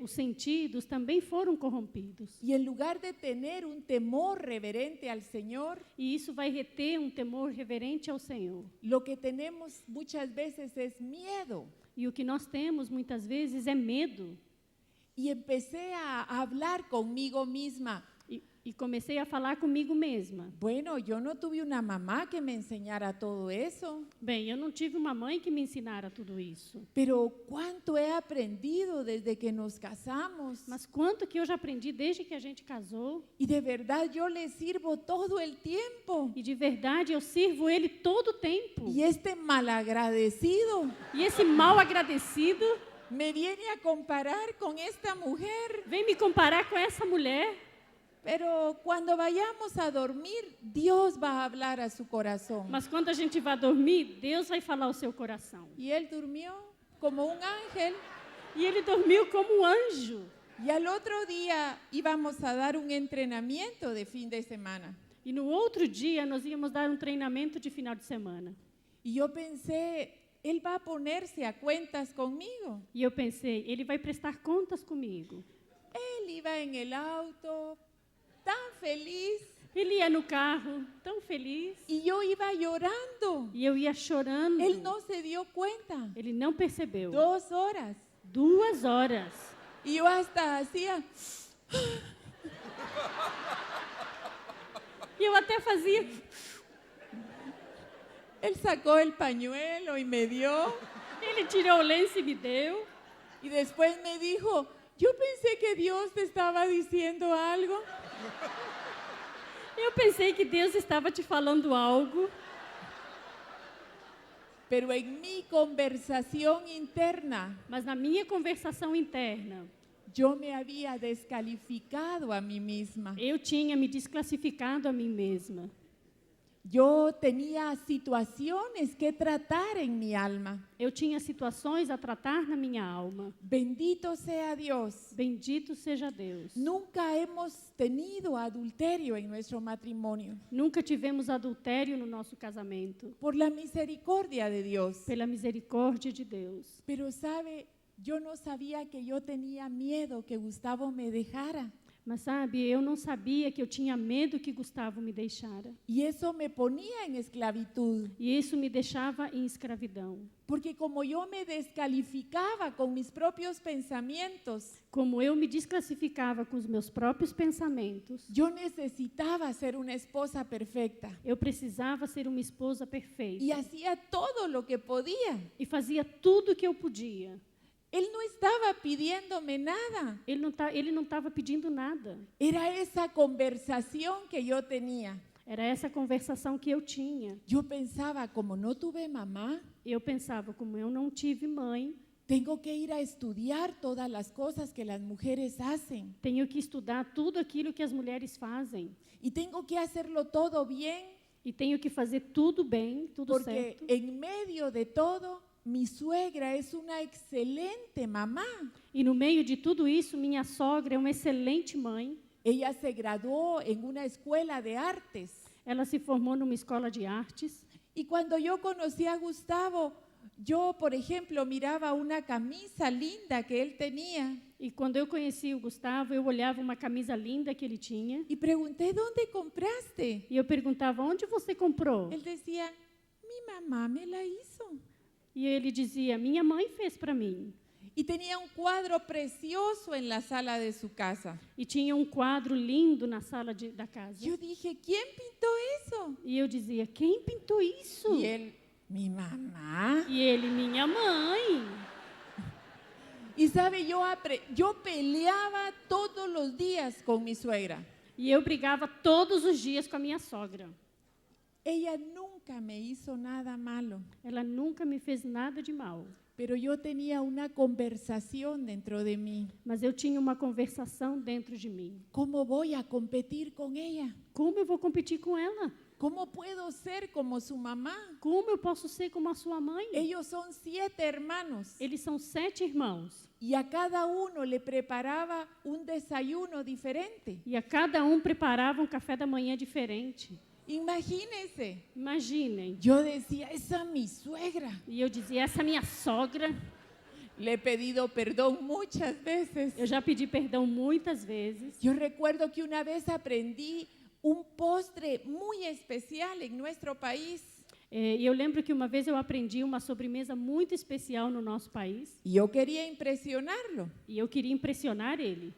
os sentidos também foram corrompidos. Y en lugar de tener un temor reverente al Señor, E isso vai reter um temor reverente ao Senhor. lo que tenemos muchas veces es miedo. E o que nós temos muitas vezes é medo. Y empecé a hablar conmigo misma. E comecei a falar comigo mesma. Bueno, yo no tuve una mamá que me enseñara todo eso, Bem, eu não tive uma mãe que me ensinara tudo isso. pero cuánto he aprendido desde que nos casamos. Mas quanto que eu já aprendi desde que a gente casou. Y de verdad yo le sirvo todo el tiempo. E de verdade eu sirvo ele todo o tempo. Y este malagradecido E esse mal agradecido me viene a comparar con esta mujer. vem me comparar com essa mulher. Pero cuando vayamos a dormir, Dios va a hablar a su corazón. Mas quando a gente vai dormir, Deus vai falar ao seu coração. Y él durmió como un ángel. E ele dormiu como um anjo. Y al otro día íbamos a dar un entrenamiento de fin de semana. E no outro dia nós íamos dar um treinamento de final de semana. Y yo pensé, él va a ponerse a cuentas conmigo. E eu pensei, ele vai prestar contas comigo. Él iba en el auto, tan feliz, Ele ia no carro, tão feliz. y yo iba llorando. E eu ia chorando. Él no se dio cuenta. Ele não percebeu. 2 horas. 2 horas. Y yo hasta hacía, E eu até fazia. él sacó el pañuelo y me dio. Ele tirou o lenço e me deu. Y después me dijo, yo pensé que Dios te estaba diciendo algo. Eu pensei que Deus estava te falando algo. Pero en mi conversación interna, Mas na minha conversação interna, yo me había descalificado a mí misma. eu tinha me desclassificado a mim mesma. Yo tenía situaciones que tratar en mi alma. Eu tinha situações a tratar na minha alma. Bendito sea Dios. Bendito seja Deus. Nunca hemos tenido adulterio en nuestro matrimonio. Nunca tivemos adultério no nosso casamento, Por la misericordia de Dios. pela misericórdia de Deus. Pero sabe, yo no sabía que yo tenía miedo que Gustavo me dejara. Mas sabe, eu não sabia que eu tinha medo que Gustavo me deixara. Y eso me ponía en esclavitud. E isso me deixava em escravidão. Porque como yo me descalificaba con mis propios pensamientos, Como eu me desclassificava com os meus próprios pensamentos, yo necesitaba ser una esposa perfecta. eu precisava ser uma esposa perfeita. Y hacía todo lo que podía. E fazia tudo o que eu podia. Él no estaba pidiéndome nada. Ele não estava pedindo nada. Era esa conversación que yo tenía. Era essa conversação que eu tinha. Yo pensaba, como no tuve mamá, Eu pensava, como eu não tive mãe, tengo que ir a estudiar todas las cosas que las mujeres hacen. tenho que estudar tudo aquilo que as mulheres fazem. Y tengo que hacerlo todo bien, E tenho que fazer tudo bem, tudo porque certo. en medio de todo, mi suegra es una excelente mamá. E no meio de tudo isso, minha sogra é uma excelente mãe. Ella se graduó en una escuela de artes. Ela se formou numa escola de artes. Y cuando yo conocí a Gustavo, yo, por ejemplo, miraba una camisa linda que él tenía E quando eu conheci o Gustavo, eu olhava uma camisa linda que ele tinha. y pregunté, ¿dónde compraste? E eu perguntava, onde você comprou? Él decía, mi mamá me la hizo. E ele dizia, minha mãe fez para mim. Y tenía un cuadro precioso en la sala de su casa. E tinha um quadro lindo na sala da casa. Yo dije, ¿quién pintó eso? E eu dizia, quem pintou isso? Y él, mi mamá. E ele, minha mãe. Y sabe, yo peleaba todos los días con mi suegra. E eu brigava todos os dias com a minha sogra. Ella nunca me hizo nada malo, Ela nunca me fez nada de mal. pero yo tenía una conversación dentro de mí. Mas eu tinha uma conversação dentro de mim. ¿Cómo voy a competir con ella? Como eu vou competir com ela? ¿Cómo puedo ser como su mamá? Como eu posso ser como a sua mãe? Ellos son 7 hermanos Eles são 7 irmãos. y a cada uno le preparaba un desayuno diferente. E a cada um preparava um café da manhã diferente. Imagínense. Imaginem. Yo decía, esa es mi suegra. E eu dizia, essa minha sogra, Le he pedido perdón muchas veces. eu já pedi perdão muitas vezes. Yo recuerdo que una vez aprendí un postre muy especial en nuestro país. E eu lembro que uma vez eu aprendi uma sobremesa muito especial no nosso país. Y yo quería impresionarlo. E eu queria impressionar ele.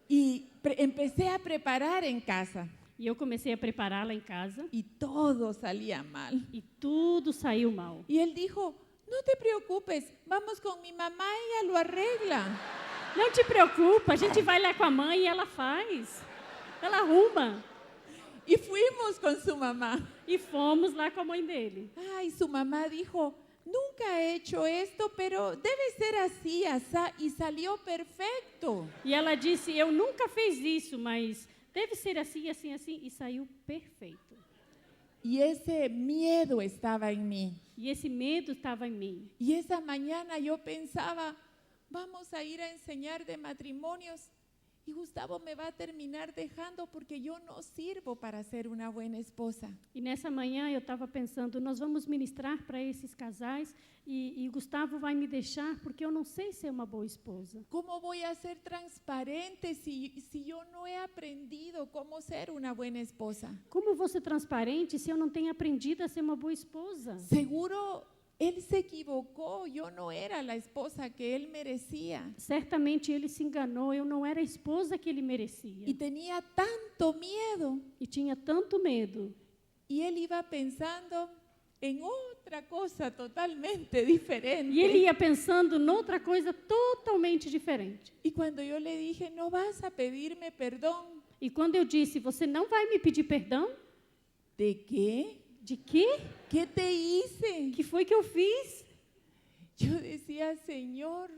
Y empecé a preparar en casa. E eu comecei a prepará-la em casa. Y todo salía mal. E tudo saiu mal. Y él dijo, no te preocupes, vamos con mi mamá, ella lo arregla. Não te preocupa, a gente vai lá com a mãe e ela faz. Ela arruma. Y fuimos con su mamá. E fomos lá com a mãe dele. Ay, su mamá dijo, nunca he hecho esto, pero debe ser así, asá, y salió perfecto. E ela disse, eu nunca fiz isso, mas deve ser assim, assim, assim. E saiu perfeito. Y ese miedo estaba en mí. E esse medo estava em mim. Y esa mañana yo pensaba, vamos a ir a enseñar de matrimonios y Gustavo me va a terminar dejando porque yo no sirvo para ser una buena esposa. E nessa manhã eu estava pensando, nós vamos ministrar para esses casais e Gustavo vai me deixar porque eu não sei ser uma boa esposa. ¿Cómo voy a ser transparente si yo no he aprendido cómo ser una buena esposa? Como eu vou ser transparente se eu não tenho aprendido a ser uma boa esposa? Seguro él se equivocó, yo no era la esposa que él merecía. Certamente ele se enganou, eu não era a esposa que ele merecia. Y tenía tanto miedo. E tinha tanto medo. Y él iba pensando en otra cosa totalmente diferente. E ele ia pensando noutra coisa totalmente diferente. Y cuando yo le dije, no vas a pedirme perdón. E quando eu disse, você não vai me pedir perdão? ¿De qué? De quê? ¿Qué te hice? Que foi que eu fiz? Yo decía, Señor,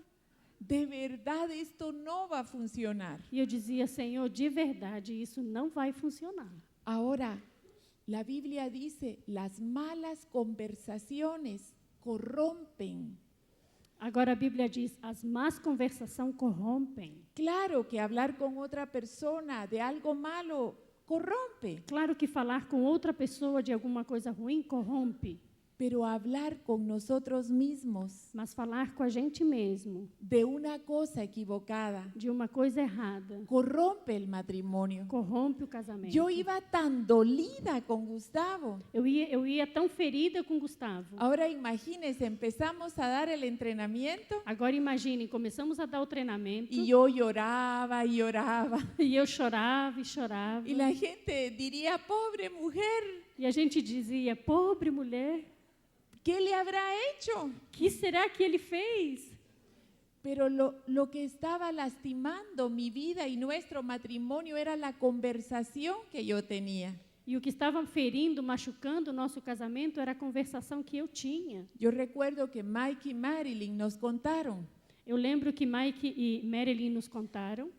de verdad esto no va a funcionar. E eu dizia, Senhor, de verdade, isso não vai funcionar. Ahora, La Biblia dice, las malas conversaciones corrompen. Agora a Bíblia diz, as más conversações corrompem. Claro que hablar con otra persona de algo malo corrompe, Claro que falar com outra pessoa de alguma coisa ruim corrompe, pero hablar con nosotros mismos mas falar com a gente mesmo de una cosa equivocada de uma coisa errada corrompe el matrimonio. corrompe o casamento. Yo iba tan dolida con Gustavo. Eu ia tão ferida com Gustavo. Ahora imagínense, empezamos a dar el entrenamiento Agora imaginem, começamos a dar o treinamento y yo lloraba y lloraba. e eu chorava e chorava. Y la gente diría, pobre mujer, E a gente dizia, pobre mulher, ¿qué le habrá hecho? que será que ele fez? Pero lo que estaba lastimando mi vida y nuestro matrimonio era la conversación que yo tenía. E o que estava ferindo, machucando o nosso casamento era a conversação que eu tinha. Yo recuerdo que Mike y Marilyn nos contaron, Eu lembro que Mike e Marilyn nos contaram.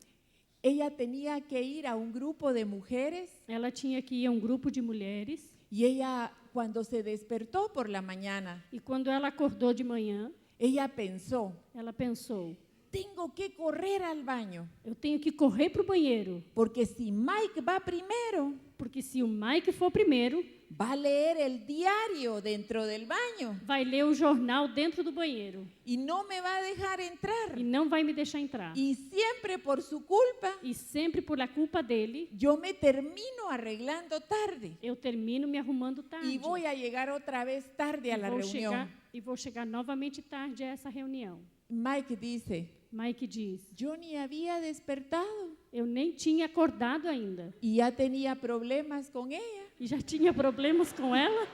ella tenía que ir a un grupo de mujeres Ela tinha que ir a um grupo de mulheres y ella cuando se despertó por la mañana, e quando ela acordou de manhã, ella pensó, ela pensou, tengo que correr al baño, eu tenho que correr para o banheiro, porque si Mike va primero, porque se o Mike for primeiro, va a leer el diario dentro del baño vai ler o jornal dentro do banheiro y no me va a dejar entrar. e não vai me deixar entrar. Y siempre por su culpa, E sempre por la culpa dele, yo me termino arreglando tarde eu termino me arrumando tarde. y voy a llegar otra vez tarde a la reunión. Vou chegar novamente tarde a essa reunião. Mike dice, Mike diz, yo ni había despertado eu nem tinha acordado ainda y ya tenía problemas con ella. e já tinha problemas com ela.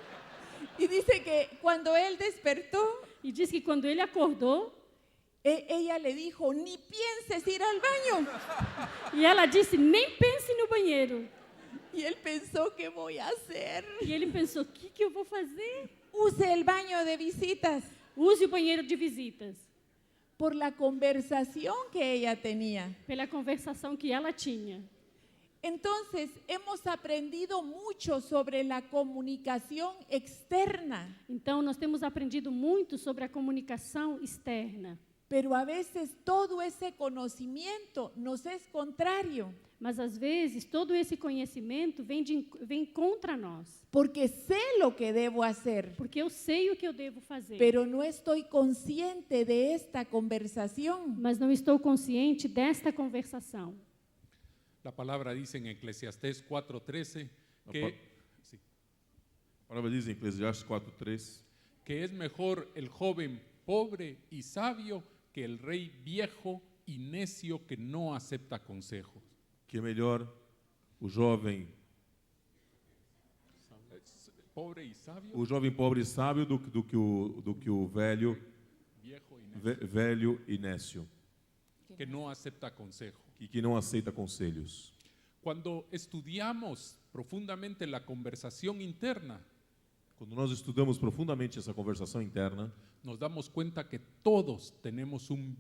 Y dice que cuando él despertó, E diz que quando ele acordou, ella le dijo, ni pienses ir al baño. e ela disse, nem pense no banheiro. Y él pensó, ¿qué voy a hacer? E ele pensou, o que eu vou fazer? Use el baño de visitas Use o banheiro de visitas. por la conversación que ella tenía. Pela conversação que ela tinha. Entonces, hemos aprendido mucho sobre la comunicación externa, Então, nós temos aprendido muito sobre a comunicação externa. pero a veces todo ese conocimiento nos es contrario, Mas, às vezes, todo esse conhecimento vem contra nós. porque sé lo que debo hacer, Porque eu sei o que eu devo fazer. pero no estoy consciente de esta conversación. Mas não estou consciente desta conversação. La palabra dice en Eclesiastés 4:13 La que, sí, A palavra diz em Eclesiastes 4:3 que es mejor el joven pobre y sabio que el rey viejo y necio que no acepta consejos. que é melhor o jovem Pobre y sabio, pobre e sábio do que o velho viejo y necio, velho e nécio, que no acepta consejo. que não aceita conselhos. Cuando estudiamos profundamente la conversación interna, Quando nós estudamos profundamente essa conversação interna, nos damos cuenta que todos tenemos un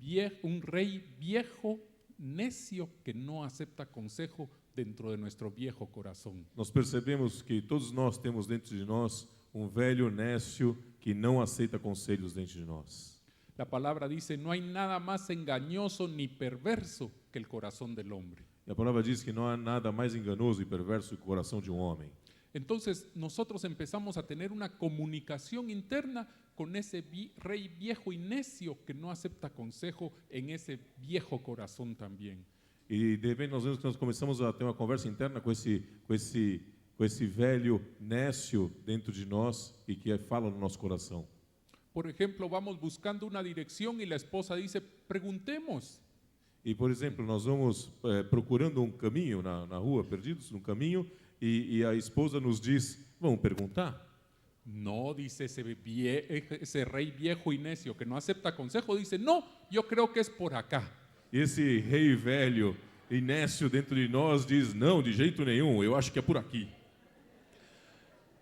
rey viejo, necio, que no acepta consejo dentro de nuestro viejo corazón. nós percebemos que todos nós temos dentro de nós velho nécio que não aceita conselhos dentro de nós. La palabra dice, no hay nada más engañoso ni perverso que el corazón del hombre. E a palavra diz que não há nada mais enganoso e perverso que o coração de homem. Entonces nosotros empezamos a tener una comunicación interna con ese rey viejo y necio que no acepta consejo en esse viejo corazón también. E de repente nós vemos que nós começamos a ter uma conversa interna com esse velho nécio dentro de nós e que fala no nosso coração. Por ejemplo, vamos buscando una dirección y la esposa dice, preguntemos. E, por exemplo, nós vamos procurando um caminho na rua, perdidos num caminho, e a esposa nos diz, vamos perguntar? No, dice ese rey viejo y necio que no acepta consejo, dice, no, yo creo que es por acá. E esse rei velho e nécio dentro de nós diz, não, de jeito nenhum, eu acho que é por aqui.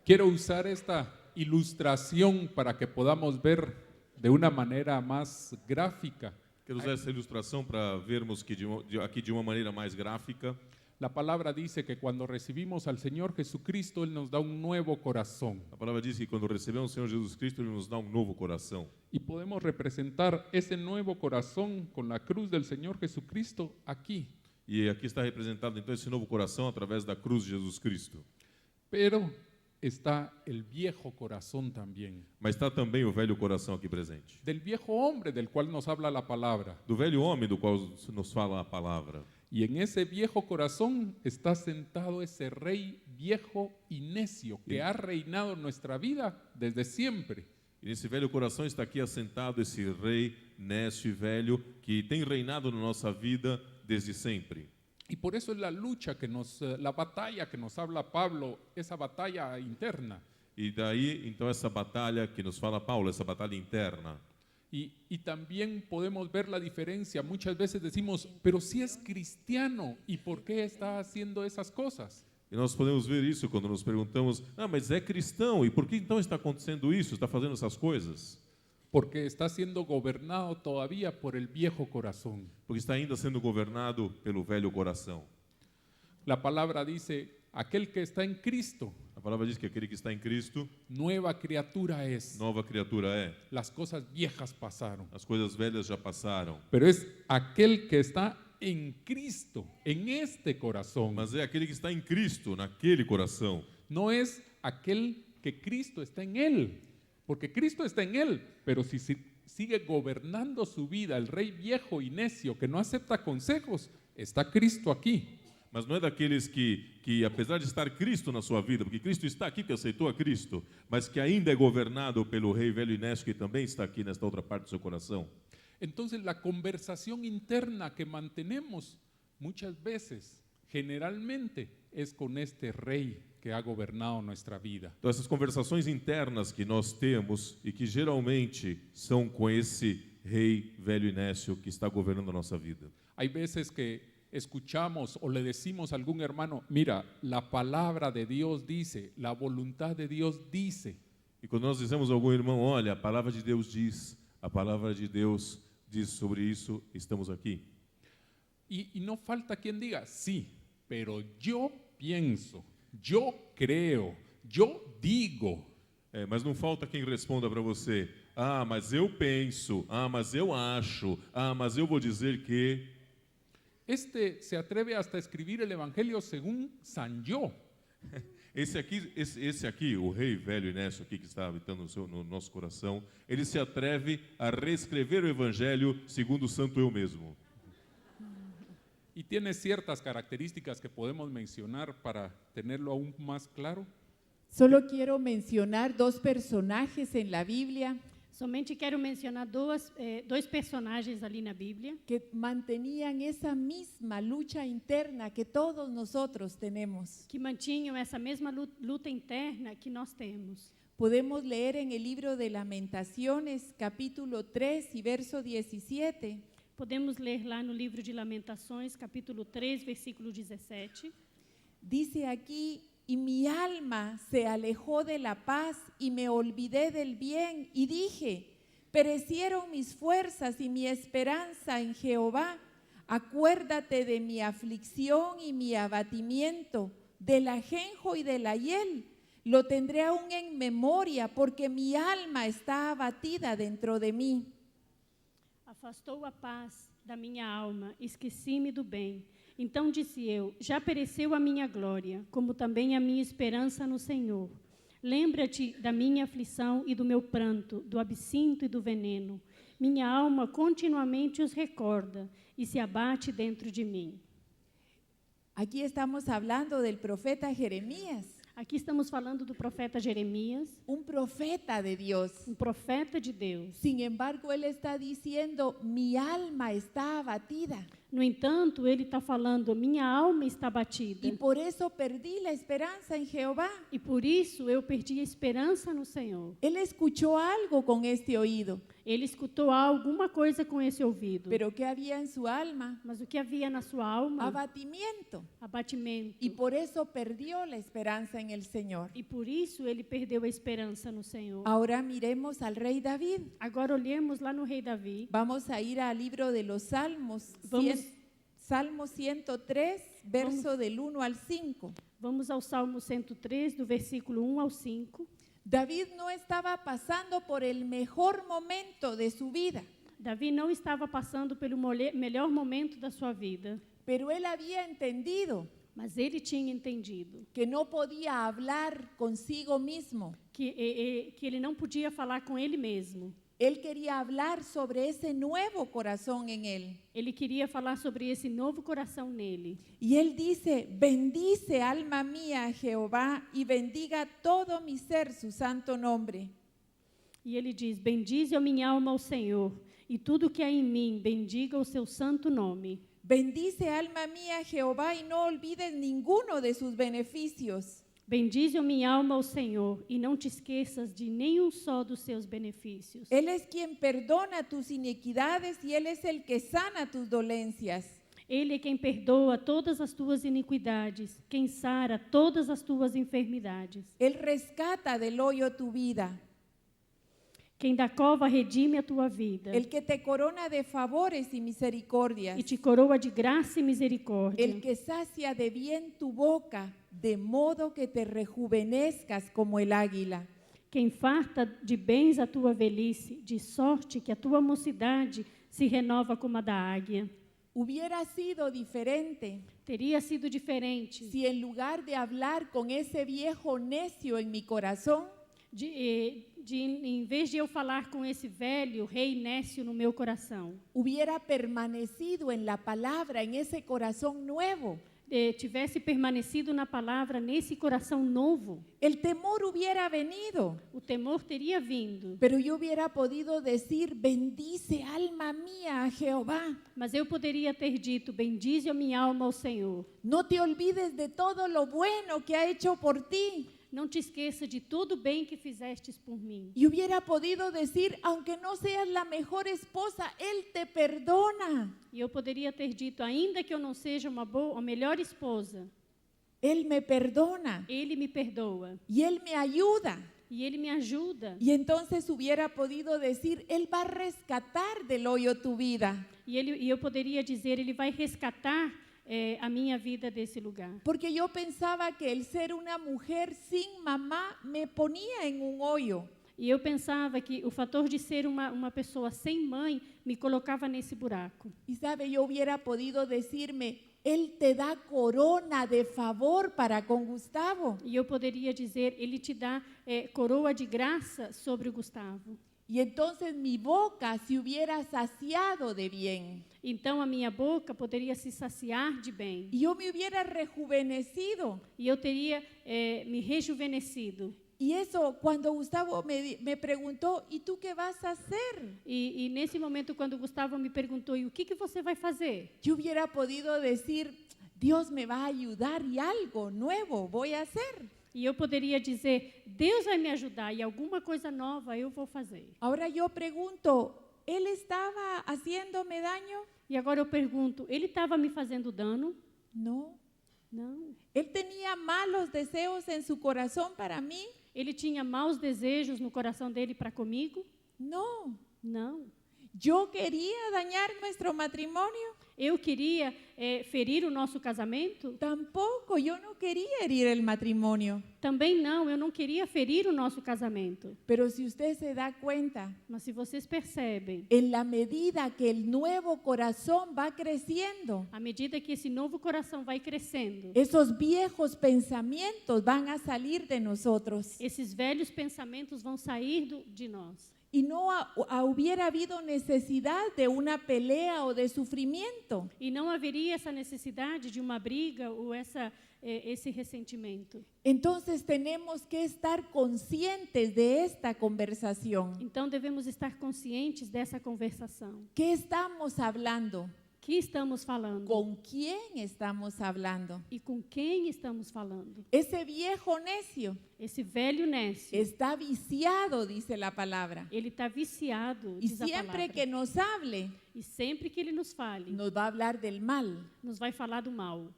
Quiero usar esta ilustración para que podamos ver de una manera más gráfica. Quero usar essa ilustração para vermos que aqui de uma maneira mais gráfica. La palabra dice que cuando recibimos al Señor Jesucristo, Él nos da un nuevo corazón. A palavra diz que quando recebemos o Senhor Jesus Cristo, Ele nos dá um novo coração. Y podemos representar ese nuevo corazón con la cruz del Señor Jesucristo aquí. E aqui está representado então esse novo coração através da cruz de Jesus Cristo. Pero está el viejo corazón también. Mas está também o velho coração aqui presente. Del viejo hombre del cual nos habla la palabra. Do velho homem do qual nos fala a palavra. Y en ese viejo corazón está sentado ese rey viejo y necio que ha reinado en nuestra vida desde siempre. E nesse velho coração está aqui assentado esse rei nécio e velho que tem reinado na nossa vida desde sempre. Y por eso es la lucha la batalla que nos habla Pablo, esa batalla interna. E daí, então, essa batalha que nos fala Paulo, essa batalha interna. Y también podemos ver la diferencia. Muchas veces decimos, pero si es cristiano, ¿y por qué está haciendo esas cosas? E nós podemos ver isso quando nos perguntamos, mas é cristão, e por que então está acontecendo isso, está fazendo essas coisas? Porque está siendo gobernado todavía por el viejo corazón. Porque está ainda sendo governado pelo velho coração. La palabra dice, aquel que está en Cristo, A palavra diz que aquele que está em Cristo, nueva criatura es. nova criatura é. Las cosas viejas pasaron. As coisas velhas já passaram. Pero es aquel que está en Cristo, en este corazón. Mas é aquele que está em Cristo, naquele coração. No es aquel que Cristo está en él, porque Cristo está en él, pero si sigue gobernando su vida el rey viejo y necio que no acepta consejos, está Cristo aquí. Mas não é daqueles que apesar de estar Cristo na sua vida, porque Cristo está aqui, que aceitou a Cristo, mas que ainda é governado pelo rei velho e nécio que também está aqui nesta outra parte do seu coração. Entonces la conversación interna que mantenemos muchas veces, generalmente, es con este rey que ha gobernado nuestra vida. Então essas conversações internas que nós temos e que geralmente são com esse rei velho e nécio que está governando a nossa vida. Hay veces que escuchamos o le decimos a algún hermano, mira, la palabra de Dios dice, la voluntad de Dios dice. E quando nós dizemos a algum irmão, olha, a palavra de Deus diz, a palavra de Deus diz sobre isso, estamos aqui. Y no falta quien diga, sí, pero yo pienso, yo creo, yo digo. Mas não falta quem responda para você, mas eu penso, mas eu acho, mas eu vou dizer que... Este se atreve hasta a escribir el Evangelio según San Yo. Esse aqui, o rei velho e nécio aqui que está habitando no nosso coração, ele se atreve a reescrever o Evangelho segundo o Santo Eu mesmo. Y tiene ciertas características que podemos mencionar para tenerlo aún más claro. Solo quiero mencionar dos personajes en la Biblia Somente quero mencionar dois personagens ali na Bíblia que mantenían esa misma lucha interna que todos nosotros tenemos. que mantinham essa mesma luta interna que nós temos. Podemos leer en el libro de Lamentaciones, capítulo 3 y verso 17. Podemos ler lá no livro de Lamentações, capítulo 3, versículo 17. Dice aquí, y mi alma se alejó de la paz y me olvidé del bien y dije, perecieron mis fuerzas y mi esperanza en Jehová. Acuérdate de mi aflicción y mi abatimiento, del ajenjo y de la hiel. Lo tendré aún en memoria porque mi alma está abatida dentro de mí. Afastou a paz da minha alma, esqueci-me do bem. Então disse eu, já pereceu a minha glória, como também a minha esperança no Senhor. Lembra-te da minha aflição e do meu pranto, do absinto e do veneno. Minha alma continuamente os recorda e se abate dentro de mim. Aquí estamos hablando del profeta Jeremías, Aqui estamos falando do profeta Jeremias, un profeta de Dios. profeta de Deus. Sin embargo, él está diciendo, mi alma está abatida. No entanto, ele está falando, minha alma está abatida. Y por eso perdí la esperanza en Jehová. E por isso eu perdi a esperança no Senhor. Él escuchó algo con este oído, Ele escutou alguma coisa com esse ouvido. pero ¿qué había en su alma? Mas o que havia na sua alma? Abatimiento. Abatimento. Y por eso perdió la esperanza en el Señor. E por isso ele perdeu a esperança no Senhor. Ahora miremos al rey David. Agora olhemos lá no rei Davi. Vamos a ir al libro de los Salmos Vamos Salmo 103, verso del 1 al 5. Vamos ao Salmo 103, do versículo 1 ao 5. David no estaba pasando por el mejor momento de su vida, Davi não estava passando pelo melhor momento da sua vida, pero él había entendido mas ele tinha entendido que no podía hablar consigo mismo. que ele não podia falar com ele mesmo. Él quería hablar sobre ese nuevo corazón en él. Ele queria falar sobre esse novo coração nele. Y él dice, bendice alma mía a Jehová y bendiga todo mi ser su santo nombre. E ele diz: bendize a minha alma ao Senhor, e tudo que há em mim, bendiga o seu santo nome. Bendice alma mía a Jehová y no olvides ninguno de sus beneficios. Bendize a minha alma ao Senhor, e não te esqueças de nenhum só dos seus benefícios. Él es quien perdona tus iniquidades y Él es el que sana tus dolencias. Ele é quem perdoa todas as tuas iniquidades, quem sara todas as tuas enfermidades. Él rescata del hoyo tu vida. Quem da cova redime a tua vida, El que te corona de favores y misericordias. e te coroa de graça e misericórdia. El que sacia de bien tu boca, de modo que te rejuvenezcas como el águila. Quem farta de bens a tua velhice, de sorte que a tua mocidade se renova como a da águia. Hubiera sido diferente Teria sido diferente si en lugar de hablar con ese viejo necio en mi corazón, em vez de eu falar com esse velho rei nécio no meu coração, hubiera permanecido en la palabra, en ese corazón nuevo. tivesse permanecido na palavra nesse coração novo, El temor hubiera venido, o temor teria vindo, pero yo hubiera podido decir, bendice alma mía a Jehová. mas eu poderia ter dito: bendize a minha alma ao Senhor. No te olvides de todo lo bueno que ha hecho por ti. Não te esqueça de todo o bem que fizestes por mim. Y hubiera podido decir, aunque no seas la mejor esposa, Él te perdona. E eu poderia ter dito: ainda que eu não seja a melhor esposa, Él me perdona Ele me perdoa y Él me ayuda. e Ele me ajuda. Y entonces hubiera podido decir, Él va a rescatar del hoyo tu vida. E eu poderia dizer: Ele vai resgatar a minha vida desse lugar. Porque yo pensaba que el ser una mujer sin mamá me ponía en un hoyo. E eu pensava que o fator de ser uma pessoa sem mãe me colocava nesse buraco. Y sabe, yo hubiera podido decirme, Él te da corona de favor para con Gustavo. E eu poderia dizer: Ele te dá coroa de graça sobre o Gustavo. Y entonces mi boca se hubiera saciado de bien. Então a minha boca poderia se saciar de bem. Y yo me hubiera rejuvenecido. E eu teria me rejuvenescido. Y eso, cuando Gustavo me preguntó, ¿y tú qué vas a hacer? E nesse momento, quando o Gustavo me perguntou: e o que você vai fazer? Yo hubiera podido decir, Dios me va a ayudar y algo nuevo voy a hacer. E eu poderia dizer: Deus vai me ajudar e alguma coisa nova eu vou fazer. Ahora yo pregunto, ¿Él estaba haciéndome daño? E agora eu pergunto: Ele estava me fazendo dano? No. Não. ¿Él tenía malos deseos en su corazón para mí? Ele tinha maus desejos no coração dele para comigo? No. Não. ¿Yo quería dañar nuestro matrimonio? Eu queria ferir o nosso casamento? Tampoco, yo no quería herir el matrimonio. Também não, eu não queria ferir o nosso casamento. Pero si usted se da cuenta, Mas se vocês percebem, en la medida que el nuevo corazón va creciendo, à medida que esse novo coração vai crescendo, esos viejos pensamientos van a salir de nosotros. esses velhos pensamentos vão sair de nós. Y no hubiera habido necesidad de una pelea o de sufrimiento. E não haveria essa necessidade de uma briga ou esse ressentimento. Entonces tenemos que estar conscientes de esta conversación. Então devemos estar conscientes dessa conversação. ¿Qué estamos hablando? Que estamos falando? ¿Con quién estamos hablando? E com quem estamos falando? Ese viejo necio Esse velho nécio, está viciado, dice la palabra. ele está viciado, Y diz a siempre palavra. que nos hable, E sempre que ele nos fale, nos va a hablar del mal. nos vai falar do mal.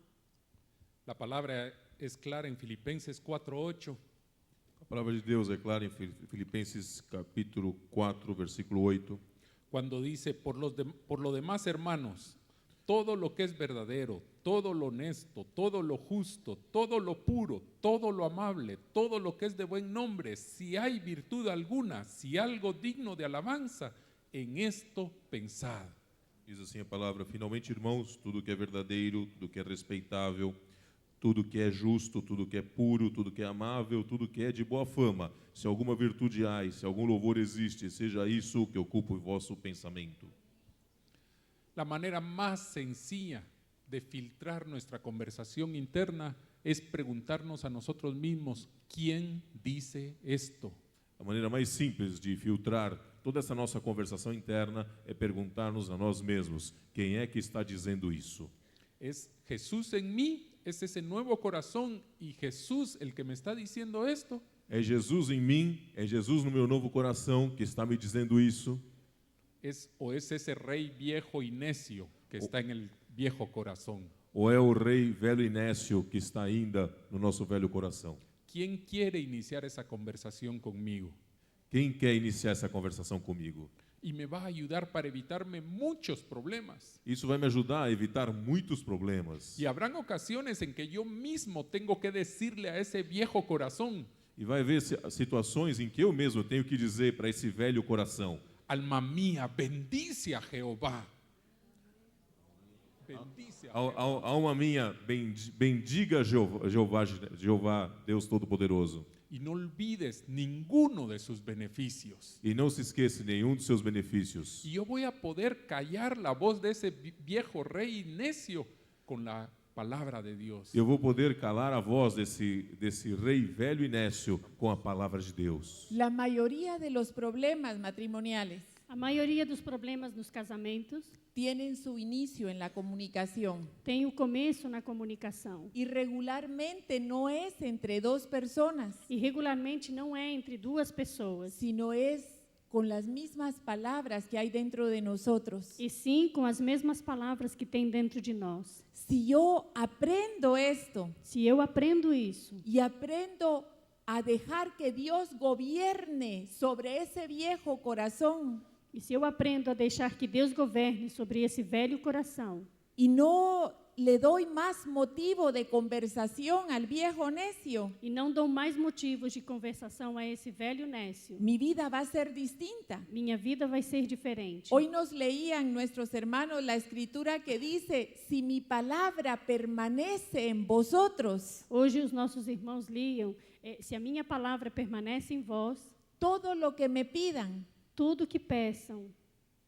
La palabra es clara en Filipenses 4:8. A palavra de Deus é clara em Filipenses capítulo 4, versículo 8. Cuando dice: por lo demás, hermanos, todo lo que es verdadero, todo lo honesto, todo lo justo, todo lo puro, todo lo amable, todo lo que es de buen nombre, si hay virtud alguna, si algo digno de alabanza, en esto pensad. Diz assim a palavra: finalmente, irmãos, tudo que é verdadeiro, tudo que é respeitável, tudo que é justo, tudo que é puro, tudo que é amável, tudo que é de boa fama, se alguma virtude há, e se algum louvor existe, seja isso que ocupe o vosso pensamento. La manera más sencilla de filtrar nuestra conversación interna es preguntarnos a nosotros mismos, ¿quién dice esto? A maneira mais simples de filtrar toda essa nossa conversação interna é perguntar-nos a nós mesmos: quem é que está dizendo isso? ¿Es Jesús en mí? ¿Es ese nuevo corazón y Jesús el que me está diciendo esto? É Jesus em mim? É Jesus no meu novo coração que está me dizendo isso? ¿O es ese rey viejo y necio que está en el viejo corazón? Ou é o rei velho e nécio que está ainda no nosso velho coração? ¿Quién quiere iniciar esa conversación conmigo? Quem quer iniciar essa conversação comigo? Y me va a ayudar para evitarme muchos problemas. Isso vai me ajudar a evitar muitos problemas. Y habrán ocasiones en que yo mismo tengo que decirle a ese viejo corazón, E vai haver situações em que eu mesmo tenho que dizer para esse velho coração: alma mía, bendice a Jehová. Bendice a Jehová. alma minha, bendiga Jeová, Deus Todo-Poderoso. Y no olvides ninguno de sus beneficios. E não se esqueça nenhum dos seus benefícios. Y yo voy a poder callar la voz de ese viejo rey necio con la palabra de Dios. Eu vou poder calar a voz desse rei velho e nécio com a palavra de Deus. La mayoría de los problemas matrimoniales A maioria dos problemas nos casamentos tienen su inicio en la comunicación tem o começo na comunicação. y regularmente no es entre dos personas, E regularmente não é entre duas pessoas, sino es con las mismas palabras que hay dentro de nosotros. e sim com as mesmas palavras que tem dentro de nós. Si yo aprendo esto Se eu aprendo isso y aprendo a dejar que Dios gobierne sobre ese viejo corazón e se eu aprendo a deixar que Deus governe sobre esse velho coração y no le doy más motivo de conversación al viejo necio, e não dou mais motivos de conversação a esse velho nécio, mi vida va a ser distinta. minha vida vai ser diferente. Hoy nos leían nuestros hermanos la escritura que dice: si mi palabra permanece en vosotros, Hoje os nossos irmãos liam, se a minha palavra permanece em vós, todo lo que me pidan, tudo que peçam,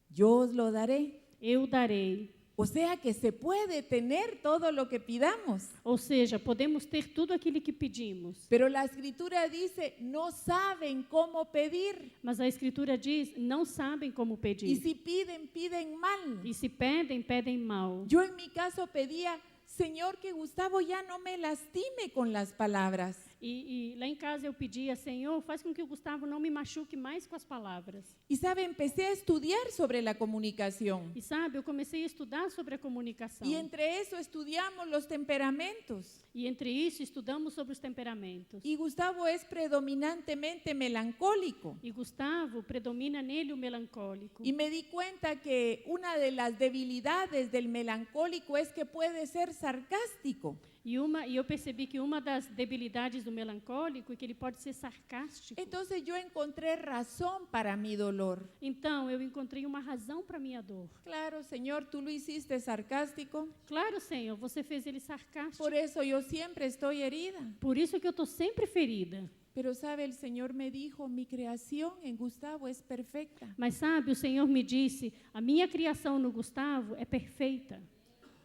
yo os lo daré. eu darei. O sea que se puede tener todo lo que pidamos. Ou seja, podemos ter tudo aquilo que pedimos. Pero la escritura dice: no saben cómo pedir. Mas a Escritura diz, não sabem como Y pedir. si piden, piden mal. E se pedem, pedem mal. Yo en mi caso pedía: Señor, que Gustavo ya no me lastime con las palabras. E lá em casa eu pedia, Senhor, faz com que o Gustavo não me machuque mais com as palavras. Y sabe, empecé a estudiar sobre la comunicación. E sabe, eu comecei a estudar sobre a comunicação. Y entre eso estudiamos los temperamentos. E entre isso estudamos sobre os temperamentos. Y Gustavo es predominantemente melancólico. E Gustavo predomina nele o melancólico. Y me di cuenta que una de las debilidades del melancólico es que puede ser sarcástico. E eu percebi que uma das debilidades do melancólico é que ele pode ser sarcástico. Entonces yo encontré razón para mi dolor. Então, eu encontrei uma razão para minha dor. Claro, Señor, tú lo hiciste sarcástico. Claro, Senhor, você fez ele sarcástico. Por eso yo siempre estoy herida. Por isso que eu estou sempre ferida. Pero sabe, el Señor me dijo: mi creación en Gustavo es perfecta. Mas sabe, o Senhor me disse, a minha criação no Gustavo é perfeita.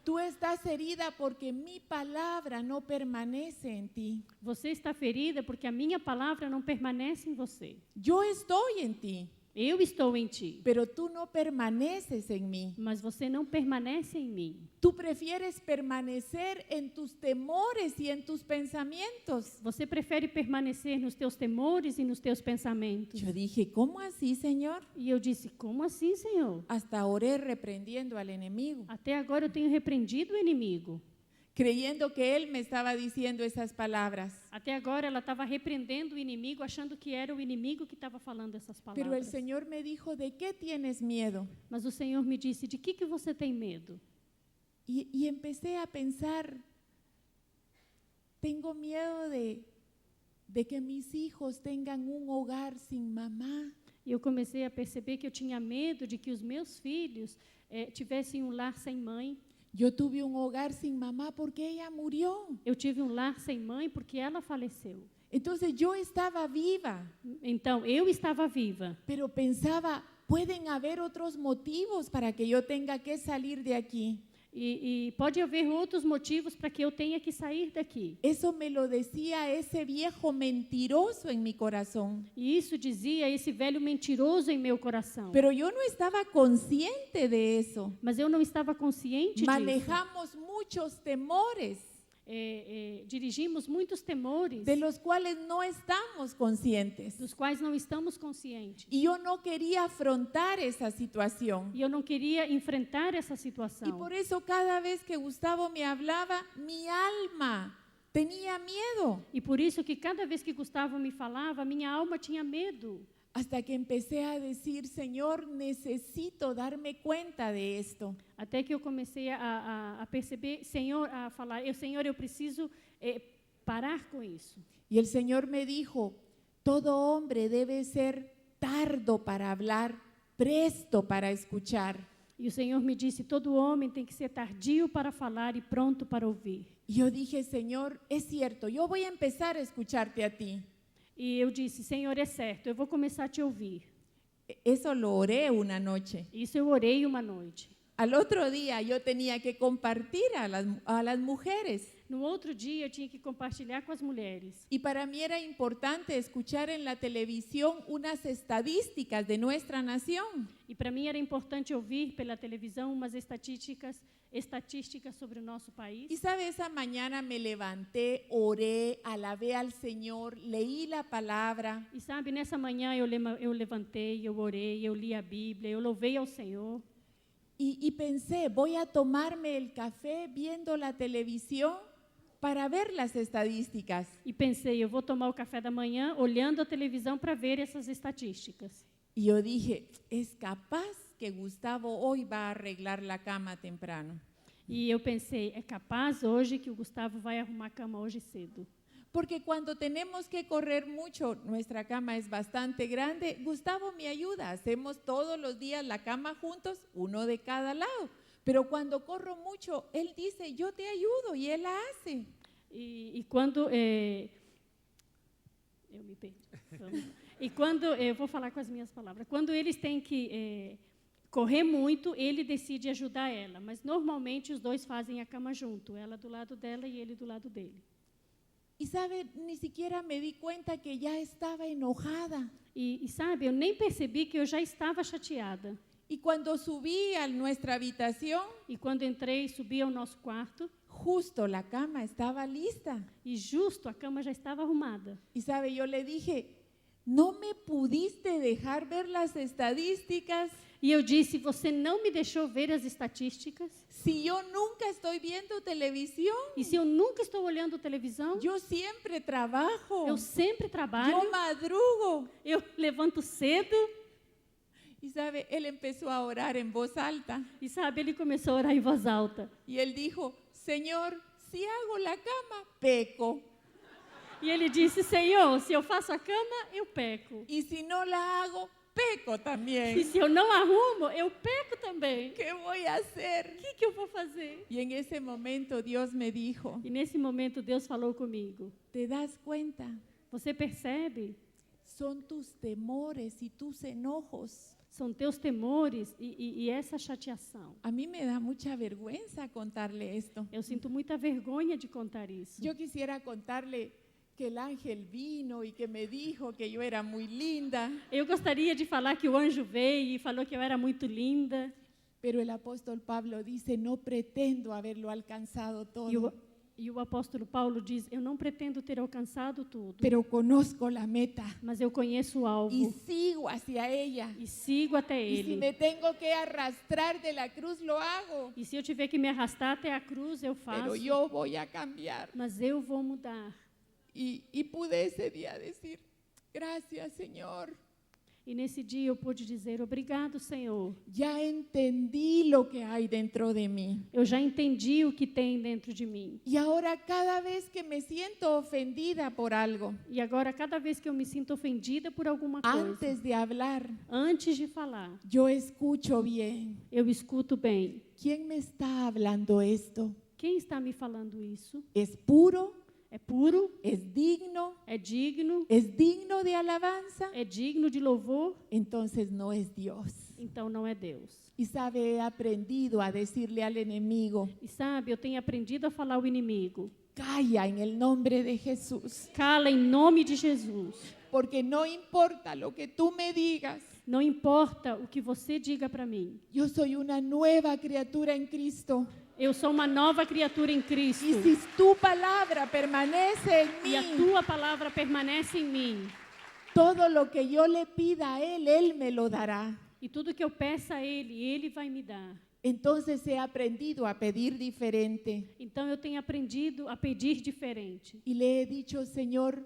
Tú estás herida porque mi palabra no permanece en ti. Você está ferida porque a minha palavra não permanece em você. Yo estoy en ti, Eu estou em ti, pero tú no permaneces en mí. mas você não permanece em mim. Tú prefieres permanecer en tus temores y en tus pensamientos. Você prefere permanecer nos teus temores e nos teus pensamentos. Yo dije: ¿cómo así, Señor? E eu disse, como assim, Senhor? Hasta oré reprendiendo al enemigo, Até agora eu tenho repreendido o inimigo. creyendo que él me estaba diciendo esas palabras. Até agora ela estava repreendendo o inimigo, achando que era o inimigo que estava falando essas Pero el palavras. Señor me dijo: ¿de qué tienes miedo? Mas o Senhor me disse, de que você tem medo? Y empecé a pensar, tengo miedo de que mis hijos tengan un hogar sin mamá. E eu comecei a perceber que eu tinha medo de que os meus filhos tivessem um lar sem mãe. Yo tuve un hogar sin mamá porque ella murió. Eu tive um lar sem mãe porque ela faleceu. Entonces yo estaba viva, Então, eu estava viva, pero pensaba, pueden haber otros motivos para que yo tenga que salir de aquí. e pode haver outros motivos para que eu tenha que sair daqui. Eso me lo decía ese viejo mentiroso en mi corazón. E isso dizia esse velho mentiroso em meu coração. Pero yo no estaba consciente de eso. Mas eu não estava consciente disso. Manejamos muchos temores Dirigimos muitos temores de los cuales no estamos conscientes. dos quais não estamos conscientes. Y yo no quería afrontar esa situación. E eu não queria enfrentar essa Y situação. por eso cada vez que Gustavo me hablaba, mi alma tenía miedo. E por isso que cada vez que Gustavo me falava, minha alma tinha medo. Hasta que empecé a decir, Señor, necesito darme cuenta de esto. Até que eu comecei a perceber, a falar, Senhor, eu preciso parar com isso. Y el Señor me dijo, todo hombre debe ser tardo para hablar, presto para escuchar. E o Senhor me disse, todo homem tem que ser tardio para falar e pronto para ouvir. Y yo dije, Señor, es cierto, yo voy a empezar a escucharte a ti. E eu disse, Senhor, é certo, eu vou começar a te ouvir. Eso lo oré una noche. Isso eu orei uma noite. Al otro día yo tenía que compartir a las mujeres. No outro dia, eu tinha que compartilhar com as mulheres. Y para mí era importante escuchar en la televisión unas estadísticas de nuestra nación. E para mim era importante ouvir pela televisão umas estatísticas sobre o nosso país. Y sabe, esa mañana me levanté, oré, alabé al Señor, leí la palabra. E sabe, nessa manhã eu levantei, eu orei, eu li a Bíblia, eu louvei ao Senhor. Y pensé, voy a tomarme el café viendo la televisión para ver las estadísticas. E pensei, eu vou tomar o café da manhã olhando a televisão para ver essas estatísticas. Y yo dije, es capaz que Gustavo hoy va a arreglar la cama temprano. E eu pensei, é capaz hoje que o Gustavo vai arrumar a cama hoje cedo. Porque cuando tenemos que correr mucho, nuestra cama es bastante grande, Gustavo me ayuda, hacemos todos los días la cama juntos, uno de cada lado. Pero cuando corro mucho, él dice, yo te ayudo, y él la hace. E quando eu me perdi. E quando eu vou falar com as minhas palavras, quando eles têm que correr muito, ele decide ajudar ela, mas normalmente os dois fazem a cama junto, ela do lado dela e ele do lado dele. Y sabe, ni siquiera me di cuenta que ya estaba enojada. E sabe, eu nem percebi que eu já estava chateada. Y cuando subí a nuestra habitación, E quando entrei, subi ao nosso quarto, justo la cama estaba lista. e justo a cama já estava arrumada. Y sabe, yo le dije, ¿no me pudiste dejar ver las estadísticas? E eu disse, você não me deixou ver as estatísticas? Si yo nunca estoy viendo televisión, E se eu nunca estou olhando televisão? yo siempre trabajo, Eu sempre trabalho, yo madrugo. eu levanto cedo. Y sabe, él empezó a orar en voz alta E sabe, ele começou a orar em voz alta. y él dijo, Señor, si hago la cama, peco. E ele disse, Senhor, se eu faço a cama, eu peco. Y si no la hago, peco E también. se eu não arrumo, eu peco também. ¿Qué voy a hacer? O que eu vou fazer? Y en ese momento Dios me dijo, E nesse momento Deus falou comigo. ¿te das cuenta? Você percebe? Son tus temores y tus enojos. São teus temores e essa chateação. A mí me da mucha vergüenza contarle esto. Eu sinto muita vergonha de contar isso. Yo quisiera contarle que el ángel vino y que me dijo que yo era muy linda, Eu gostaria de falar que o anjo veio e falou que eu era muito linda. pero el apóstol Pablo dice, no pretendo haberlo alcanzado todo, E o apóstolo Paulo diz, eu não pretendo ter alcançado tudo, pero conozco la meta mas eu conheço o alvo y sigo hacia ella. e sigo até Y si ele. me tengo que arrastrar de la cruz, lo hago, E se eu tiver que me arrastar até a cruz, eu faço, pero yo voy a cambiar. mas eu vou mudar. Y pude ese día decir, gracias Señor. E nesse dia eu pude dizer, obrigado, Senhor. Ya entendí lo que hay dentro de mí. Eu já entendi o que tem dentro de mim. Y ahora cada vez que me siento ofendida por algo, E agora, cada vez que eu me sinto ofendida por alguma coisa, antes de hablar, antes de falar, yo escucho bien. eu escuto bem. ¿Quién me está hablando esto? Quem está me falando isso? ¿Es puro? É puro? ¿Es digno? É digno? ¿Es digno de alabanza? É digno de louvor? Entonces no es Dios. Então não é Deus. Y sabe, he aprendido a decirle al enemigo, E sabe, eu tenho aprendido a falar ao inimigo. calla en el nombre de Jesús, Cala em nome de Jesus. porque no importa lo que tú me digas, Não importa o que você diga para mim. yo soy una nueva criatura en Cristo. Eu sou uma nova criatura em Cristo. Y si tu palabra permanece en E a mí, tua palavra permanece em mim. todo lo que yo le pida a Él me lo dará. E tudo que eu peça a Ele vai me dar. Entonces he aprendido a pedir diferente Então eu tenho aprendido a pedir diferente. y le he dicho, Señor,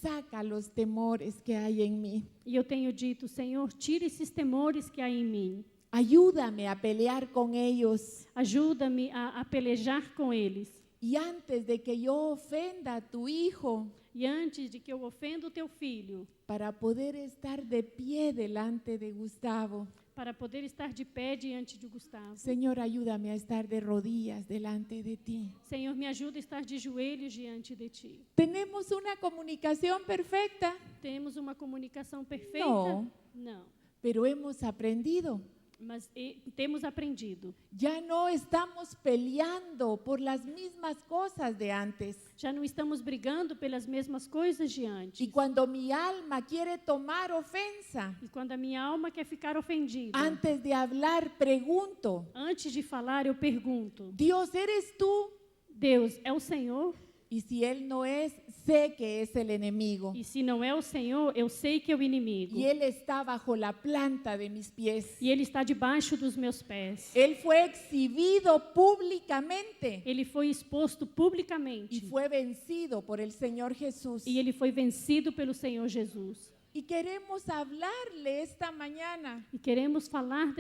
saca los temores que hay en mí. E eu tenho dito, Senhor, tira esses temores que há em mim. Ayúdame a pelear con ellos. Ajuda-me a pelejar com eles. Y antes de que yo ofenda a tu hijo, E antes de que eu ofenda o teu filho, para poder estar de pie delante de Gustavo, para poder estar de pé diante de Gustavo. Señor, ayúdame a estar de rodillas delante de ti. Senhor, me ajuda a estar de joelhos diante de ti. ¿Tenemos una comunicación perfecta? Temos uma comunicação perfeita? Não. Não. Pero hemos aprendido. Mas temos aprendido. Ya no estamos peleando por las mismas cosas de antes. Já não estamos brigando pelas mesmas coisas de antes. Y cuando mi alma quiere tomar ofensa, E quando a minha alma quer ficar ofendida, antes de hablar pregunto, antes de falar eu pergunto, Dios, ¿eres tú? Deus, é o Senhor? Y si Él no es, sé que es el enemigo. E se não é o Senhor, eu sei que é o inimigo. Y Él está bajo la planta de mis pies. E ele está debaixo dos meus pés. Él fue exhibido públicamente Ele foi exposto y publicamente. fue vencido por el Señor Jesús. E ele foi vencido pelo Senhor Jesus. Y queremos hablarle esta mañana. E queremos falar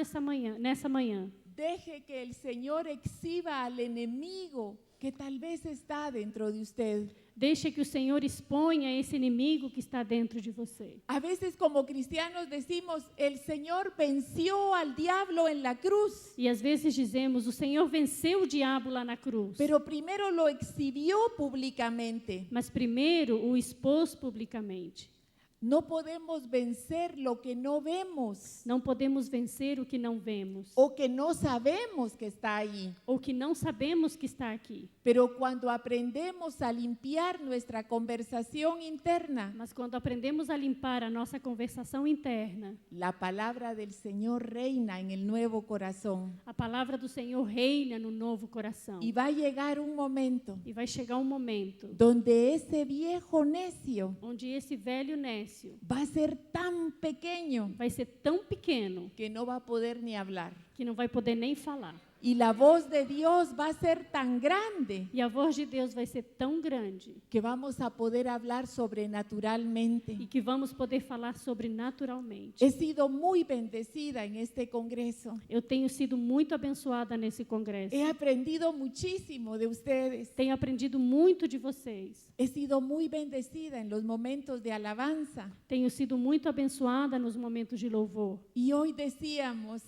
nessa manhã. Deje que el Señor exhiba al enemigo que tal vez está dentro de usted. Deixe que o Senhor exponha esse inimigo que está dentro de você. A veces como cristianos decimos, el Señor venció al diablo en la cruz, E às vezes dizemos, o Senhor venceu o diabo lá na cruz. pero primero lo exhibió públicamente. Mas primeiro o expôs publicamente. No podemos vencer lo que no vemos Não podemos vencer o que não vemos. o que no sabemos que está ahí. Ou que não sabemos que está aqui. Pero cuando aprendemos a limpiar nuestra conversación interna, Mas quando aprendemos a limpar a nossa conversação interna, la palabra del Señor reina en el nuevo corazón. a palavra do Senhor reina no novo coração. Y va a llegar un momento E vai chegar um momento donde ese viejo necio onde esse velho nécio va a ser tan pequeño vai ser tão pequeno que no va a poder ni hablar. que não vai poder nem falar. Y la voz de Dios va a ser tan grande E a voz de Deus vai ser tão grande que vamos a poder hablar e sobrenaturalmente. que vamos poder falar sobrenaturalmente. He sido muy bendecida en este congreso. Eu tenho sido muito abençoada nesse congresso. He aprendido muchísimo de ustedes. Tenho aprendido muito de vocês. He sido muy bendecida en los momentos de alabanza. Tenho sido muito abençoada nos momentos de louvor. Y hoy decíamos,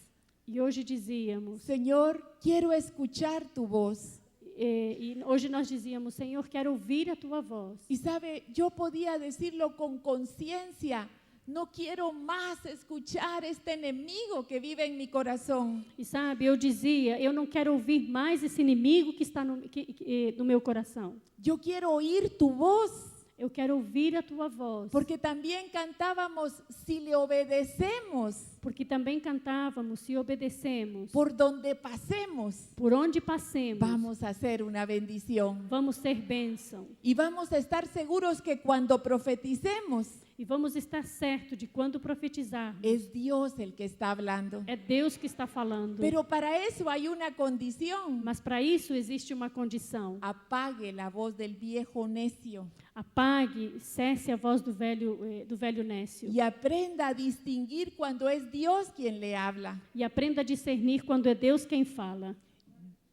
E hoje dizíamos, Señor, quiero escuchar tu voz. e hoje nós dizíamos, Senhor, quero ouvir a tua voz. Y sabe, yo podía decirlo con conciencia. No quiero más escuchar este enemigo que vive en mi corazón. E sabe, eu dizia, eu não quero ouvir mais esse inimigo que está no meu coração. Yo quiero oír tu voz. Eu quero ouvir a tua voz. Porque también cantábamos, si le obedecemos, Porque também cantávamos, se obedecemos, por donde pasemos, por onde passemos, vamos a hacer una bendición. vamos ser bênção. Y vamos a estar seguros que cuando profeticemos, E vamos estar certo de quando profetizarmos. es Dios el que está hablando. É Deus que está falando. Pero para eso hay una condición. Mas para isso existe uma condição. Apague la voz del viejo necio Apague, cesse a voz do velho nécio. y aprenda a distinguir cuando es Dios quien le habla. E aprenda a discernir quando é Deus quem fala.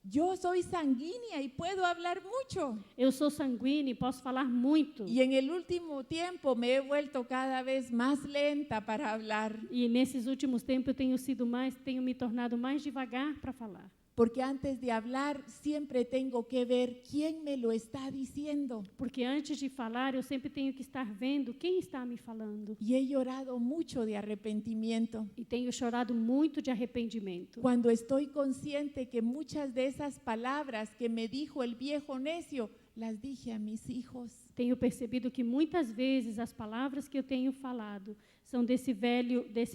Yo soy sanguínea y puedo hablar mucho. Eu sou sanguínea e posso falar muito. Y en el último tiempo me he vuelto cada vez más lenta para hablar, E nesses últimos tempos eu tenho me tornado mais devagar para falar. porque antes de hablar siempre tengo que ver quién me lo está diciendo. Porque antes de falar, eu sempre tenho que estar vendo quem está me falando. Y he llorado mucho de arrepentimiento E tenho chorado muito de arrependimento. cuando estoy consciente que muchas de esas palabras que me dijo el viejo necio las dije a mis hijos. Tenho percebido que muitas vezes as palavras que eu tenho falado são desse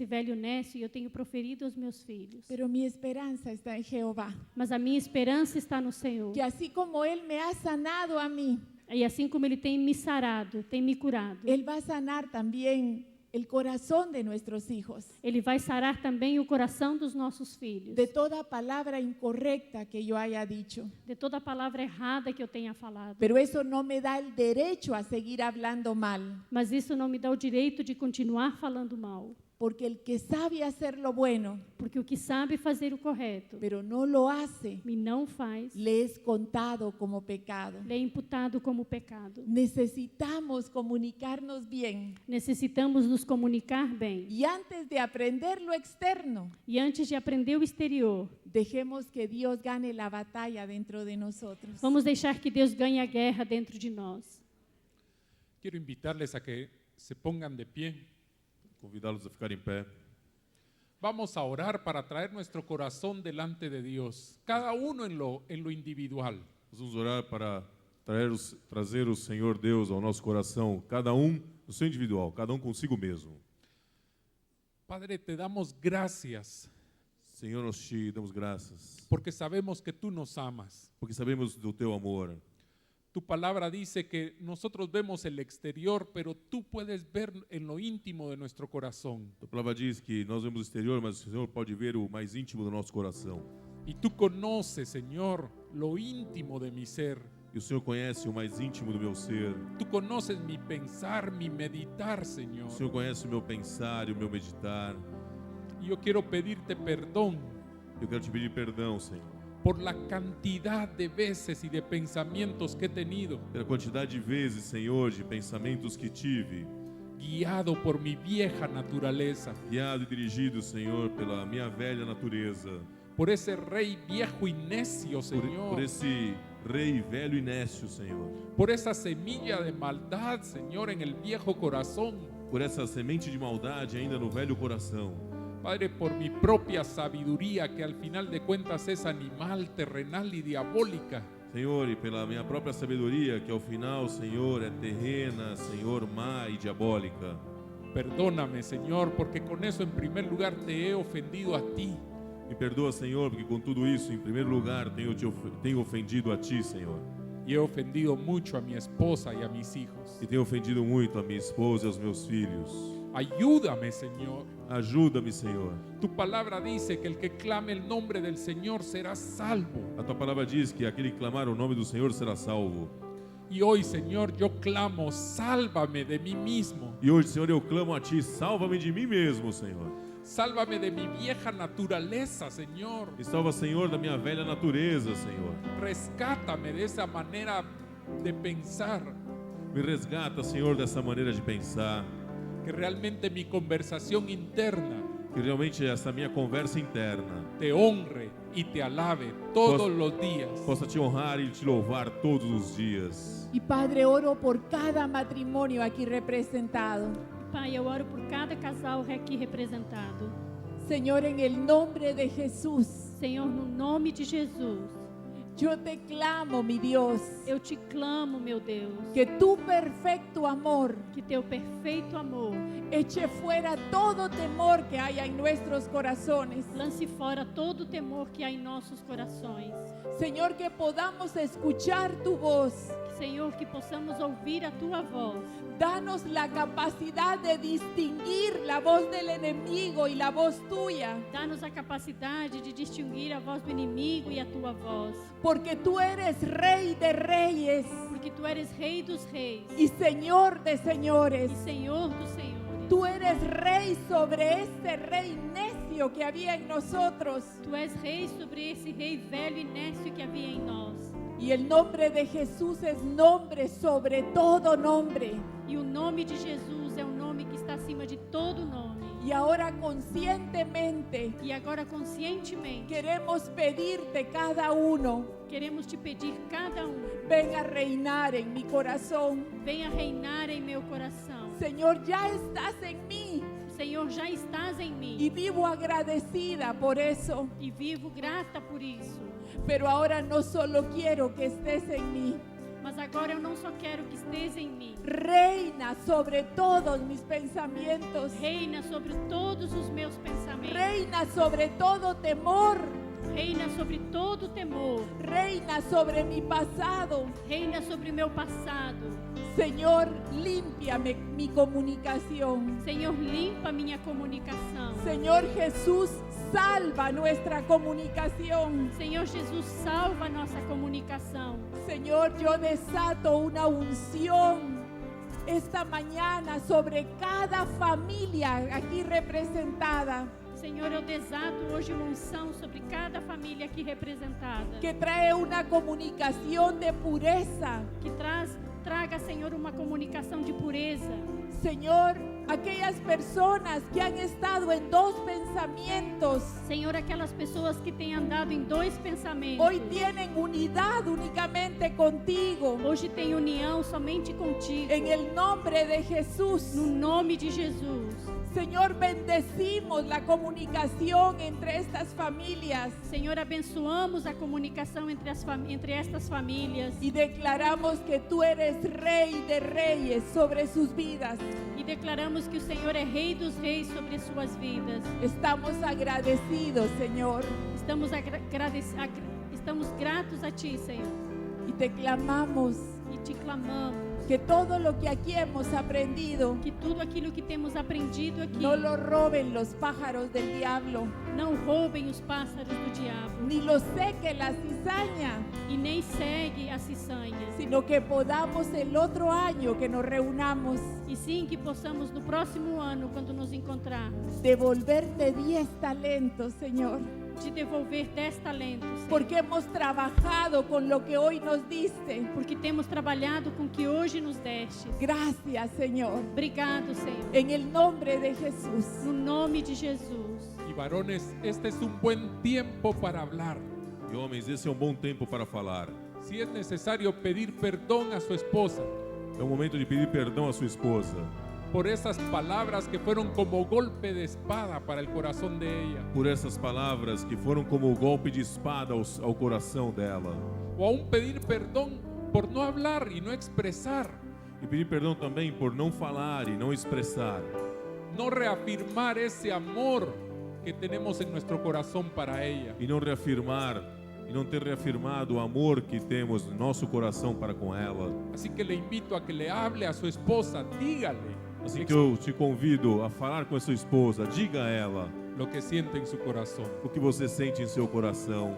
velho nécio e eu tenho proferido aos meus filhos. Pero mi esperanza está en Jehová, Mas a minha esperança está no Senhor. que así como Él me ha sanado a mí, E assim como Ele tem me sarado, tem me curado, Él va a sanar también el corazón de nuestros hijos, Ele vai sarar também o coração dos nossos filhos. de toda palabra incorrecta que yo haya dicho. De toda palavra errada que eu tenha falado. Pero eso no me da el derecho a seguir hablando mal, Mas isso não me dá o direito de continuar falando mal. porque el que sabe hacer lo bueno, Porque o que sabe fazer o correto pero no lo hace, e não faz, le es contado como pecado. lhe é imputado como pecado. Necesitamos comunicarnos bien. Necessitamos nos comunicar bem. Y antes de aprender lo externo, E antes de aprender o exterior, dejemos que Dios gane la batalla dentro de nosotros. vamos deixar que Deus ganhe a guerra dentro de nós. Quiero invitarles a que se pongan de pie. Convidá-los a ficar em pé. Vamos a orar para traer nuestro corazón delante de Dios, cada uno en lo individual. Nós vamos orar para trazer o Senhor Deus ao nosso coração, cada um no seu individual, cada um consigo mesmo. Padre, te damos gracias Senhor, nós te damos graças, porque sabemos que tú nos amas. porque sabemos do teu amor. Tu palabra dice que nosotros vemos el exterior, pero tú puedes ver en lo íntimo de nuestro corazón. A palavra diz que nós vemos o exterior, mas o Senhor pode ver o mais íntimo do nosso coração. Y tú conoces, Señor, lo íntimo de mi ser. E o Senhor conhece o mais íntimo do meu ser. Tú conoces mi pensar, mi meditar, Señor. O Senhor conhece o meu pensar e o meu meditar. Y yo quiero pedirte perdón Eu quero te pedir perdão, Senhor, por la cantidad de veces y de pensamientos que he tenido, pela quantidade de vezes, Senhor, de pensamentos que tive, guiado por mi vieja naturaleza, guiado e dirigido, Senhor, pela minha velha natureza, por ese rey viejo y necio, Señor, por esse rei velho e nécio, Senhor, por esa semilla de maldad, Señor, en el viejo corazón. por essa semente de maldade ainda no velho coração. Padre, por mi propia sabiduría, que al final de cuentas es animal, terrenal y diabólica. Senhor, e pela minha própria sabedoria, que ao final, Senhor, é terrena, Senhor, má e diabólica. Perdóname, Señor, porque con eso en primer lugar te he ofendido a ti. Me perdoa, Senhor, porque com tudo isso, em primeiro lugar, tenho ofendido a Ti, Senhor. Y he ofendido mucho a mi esposa y a mis hijos. E tenho ofendido muito a minha esposa e aos meus filhos. Ayúdame, Señor. Ajuda-me, Senhor. Tu palabra dice que el que clame el nombre del Señor será salvo. A Tua palavra diz que aquele que clamar o nome do Senhor será salvo. Y hoy, Señor, yo clamo, sálvame de mí mismo. E hoje, Senhor, eu clamo a Ti, salva-me de mim mesmo, Senhor. Sálvame de mi vieja naturaleza, Señor. E salva, Senhor, da minha velha natureza, Senhor. Rescátame de esa manera de pensar. Me resgata, Senhor, dessa maneira de pensar. Que realmente mi conversación interna Que realmente essa minha conversa interna te honre y te alabe todos los días. possa Te honrar e Te louvar todos os dias. Y Padre, oro por cada matrimonio aquí representado. Pai, eu oro por cada casal aqui representado. Señor, en el nombre de Jesús, Senhor, no nome de Jesus, yo te clamo, mi Dios, eu te clamo, meu Deus, que tu perfecto amor que teu perfeito amor eche fuera todo temor que haya en nuestros corazones. Lance fora todo o temor que há em nossos corações. Señor, que podamos escuchar tu voz. Senhor, que possamos ouvir a Tua voz. Danos la capacidad de distinguir la voz del enemigo y la voz tuya, Dá-nos a capacidade de distinguir a voz do inimigo e a Tua voz. porque tú eres Rey de Reyes Porque Tu eres Rei dos Reis y Señor de Señores. e Senhor dos Senhores. Tú eres Rey sobre este rey necio que había en nosotros. Tu és Rei sobre esse rei velho e nécio que havia em nós. Y el nombre de Jesús es nombre sobre todo nombre. E o nome de Jesus é o nome que está acima de todo nome. Y ahora conscientemente E agora, conscientemente, queremos pedirte cada uno, queremos te pedir cada ven a reinar en mi corazón. venha reinar em meu coração. Señor, ya estás en mí Senhor, já estás em mim y vivo agradecida por eso. e vivo grata por isso. Pero ahora no solo quiero que estés en mí, Mas agora eu não só quero que esteja em mim. reina sobre todos mis pensamientos, Reina sobre todos os meus pensamentos. reina sobre todo temor, Reina sobre todo temor. reina sobre mi pasado. Reina sobre meu passado. Señor, límpiame mi comunicación. Senhor, limpa minha comunicação. Señor Jesús, salva nuestra comunicación. Senhor Jesus, salva a nossa comunicação. Señor, yo desato una unción esta mañana sobre cada familia aquí representada, Senhor, eu desato hoje uma unção sobre cada família aqui representada. que trae una comunicación de pureza. Que traga, Senhor, uma comunicação de pureza. Señor, aquellas personas que han estado en dos pensamientos, Senhor, aquelas pessoas que têm andado em dois pensamentos. hoy tienen unidad únicamente contigo. Hoje tem união somente contigo. En el nombre de Jesús, No nome de Jesus. Señor, bendecimos la comunicación entre estas familias Senhor, abençoamos a comunicação entre estas famílias. y declaramos que tú eres Rey de Reyes sobre sus vidas. E declaramos que o Senhor é Rei dos Reis sobre suas vidas. Estamos agradecidos, Señor, Estamos gratos a Ti, Senhor. y te clamamos E Te clamamos que todo lo que aquí hemos aprendido que tudo aquilo que temos aprendido aqui no lo roben los pájaros del diablo, não roubem os pássaros do diabo ni lo seque la cizaña, e nem segue a ciçanha. sino que podamos el otro año que nos reunamos E sim que possamos no próximo ano, quando nos encontrarmos, devolverte 10 talentos, Señor, te devolver 10 talentos, Senhor. porque hemos trabajado con lo que hoy nos diste. Porque temos trabalhado com o que hoje nos destes. Gracias, Señor, Obrigado, Senhor. en el nombre de Jesús. No nome de Jesus. Y varones, este es un buen tiempo para hablar. E homens, esse é um bom tempo para falar. Si es necesario pedir perdón a su esposa É o momento de pedir perdão à sua esposa por esas palabras que fueron como golpe de espada para el corazón de ella, por essas palavras que foram como o golpe de espada ao coração dela. o aún pedir perdón por no hablar y no expresar, E pedir perdão também por não falar e não expressar. no reafirmar ese amor que tenemos en nuestro corazón para ella. E não reafirmar e não ter reafirmado o amor que temos no nosso coração para com ela. Así que le invito a que le hable a su esposa, dígale Assim que eu te convido a falar com a sua esposa, diga a ela lo que siente en su corazón. o que você sente em seu coração.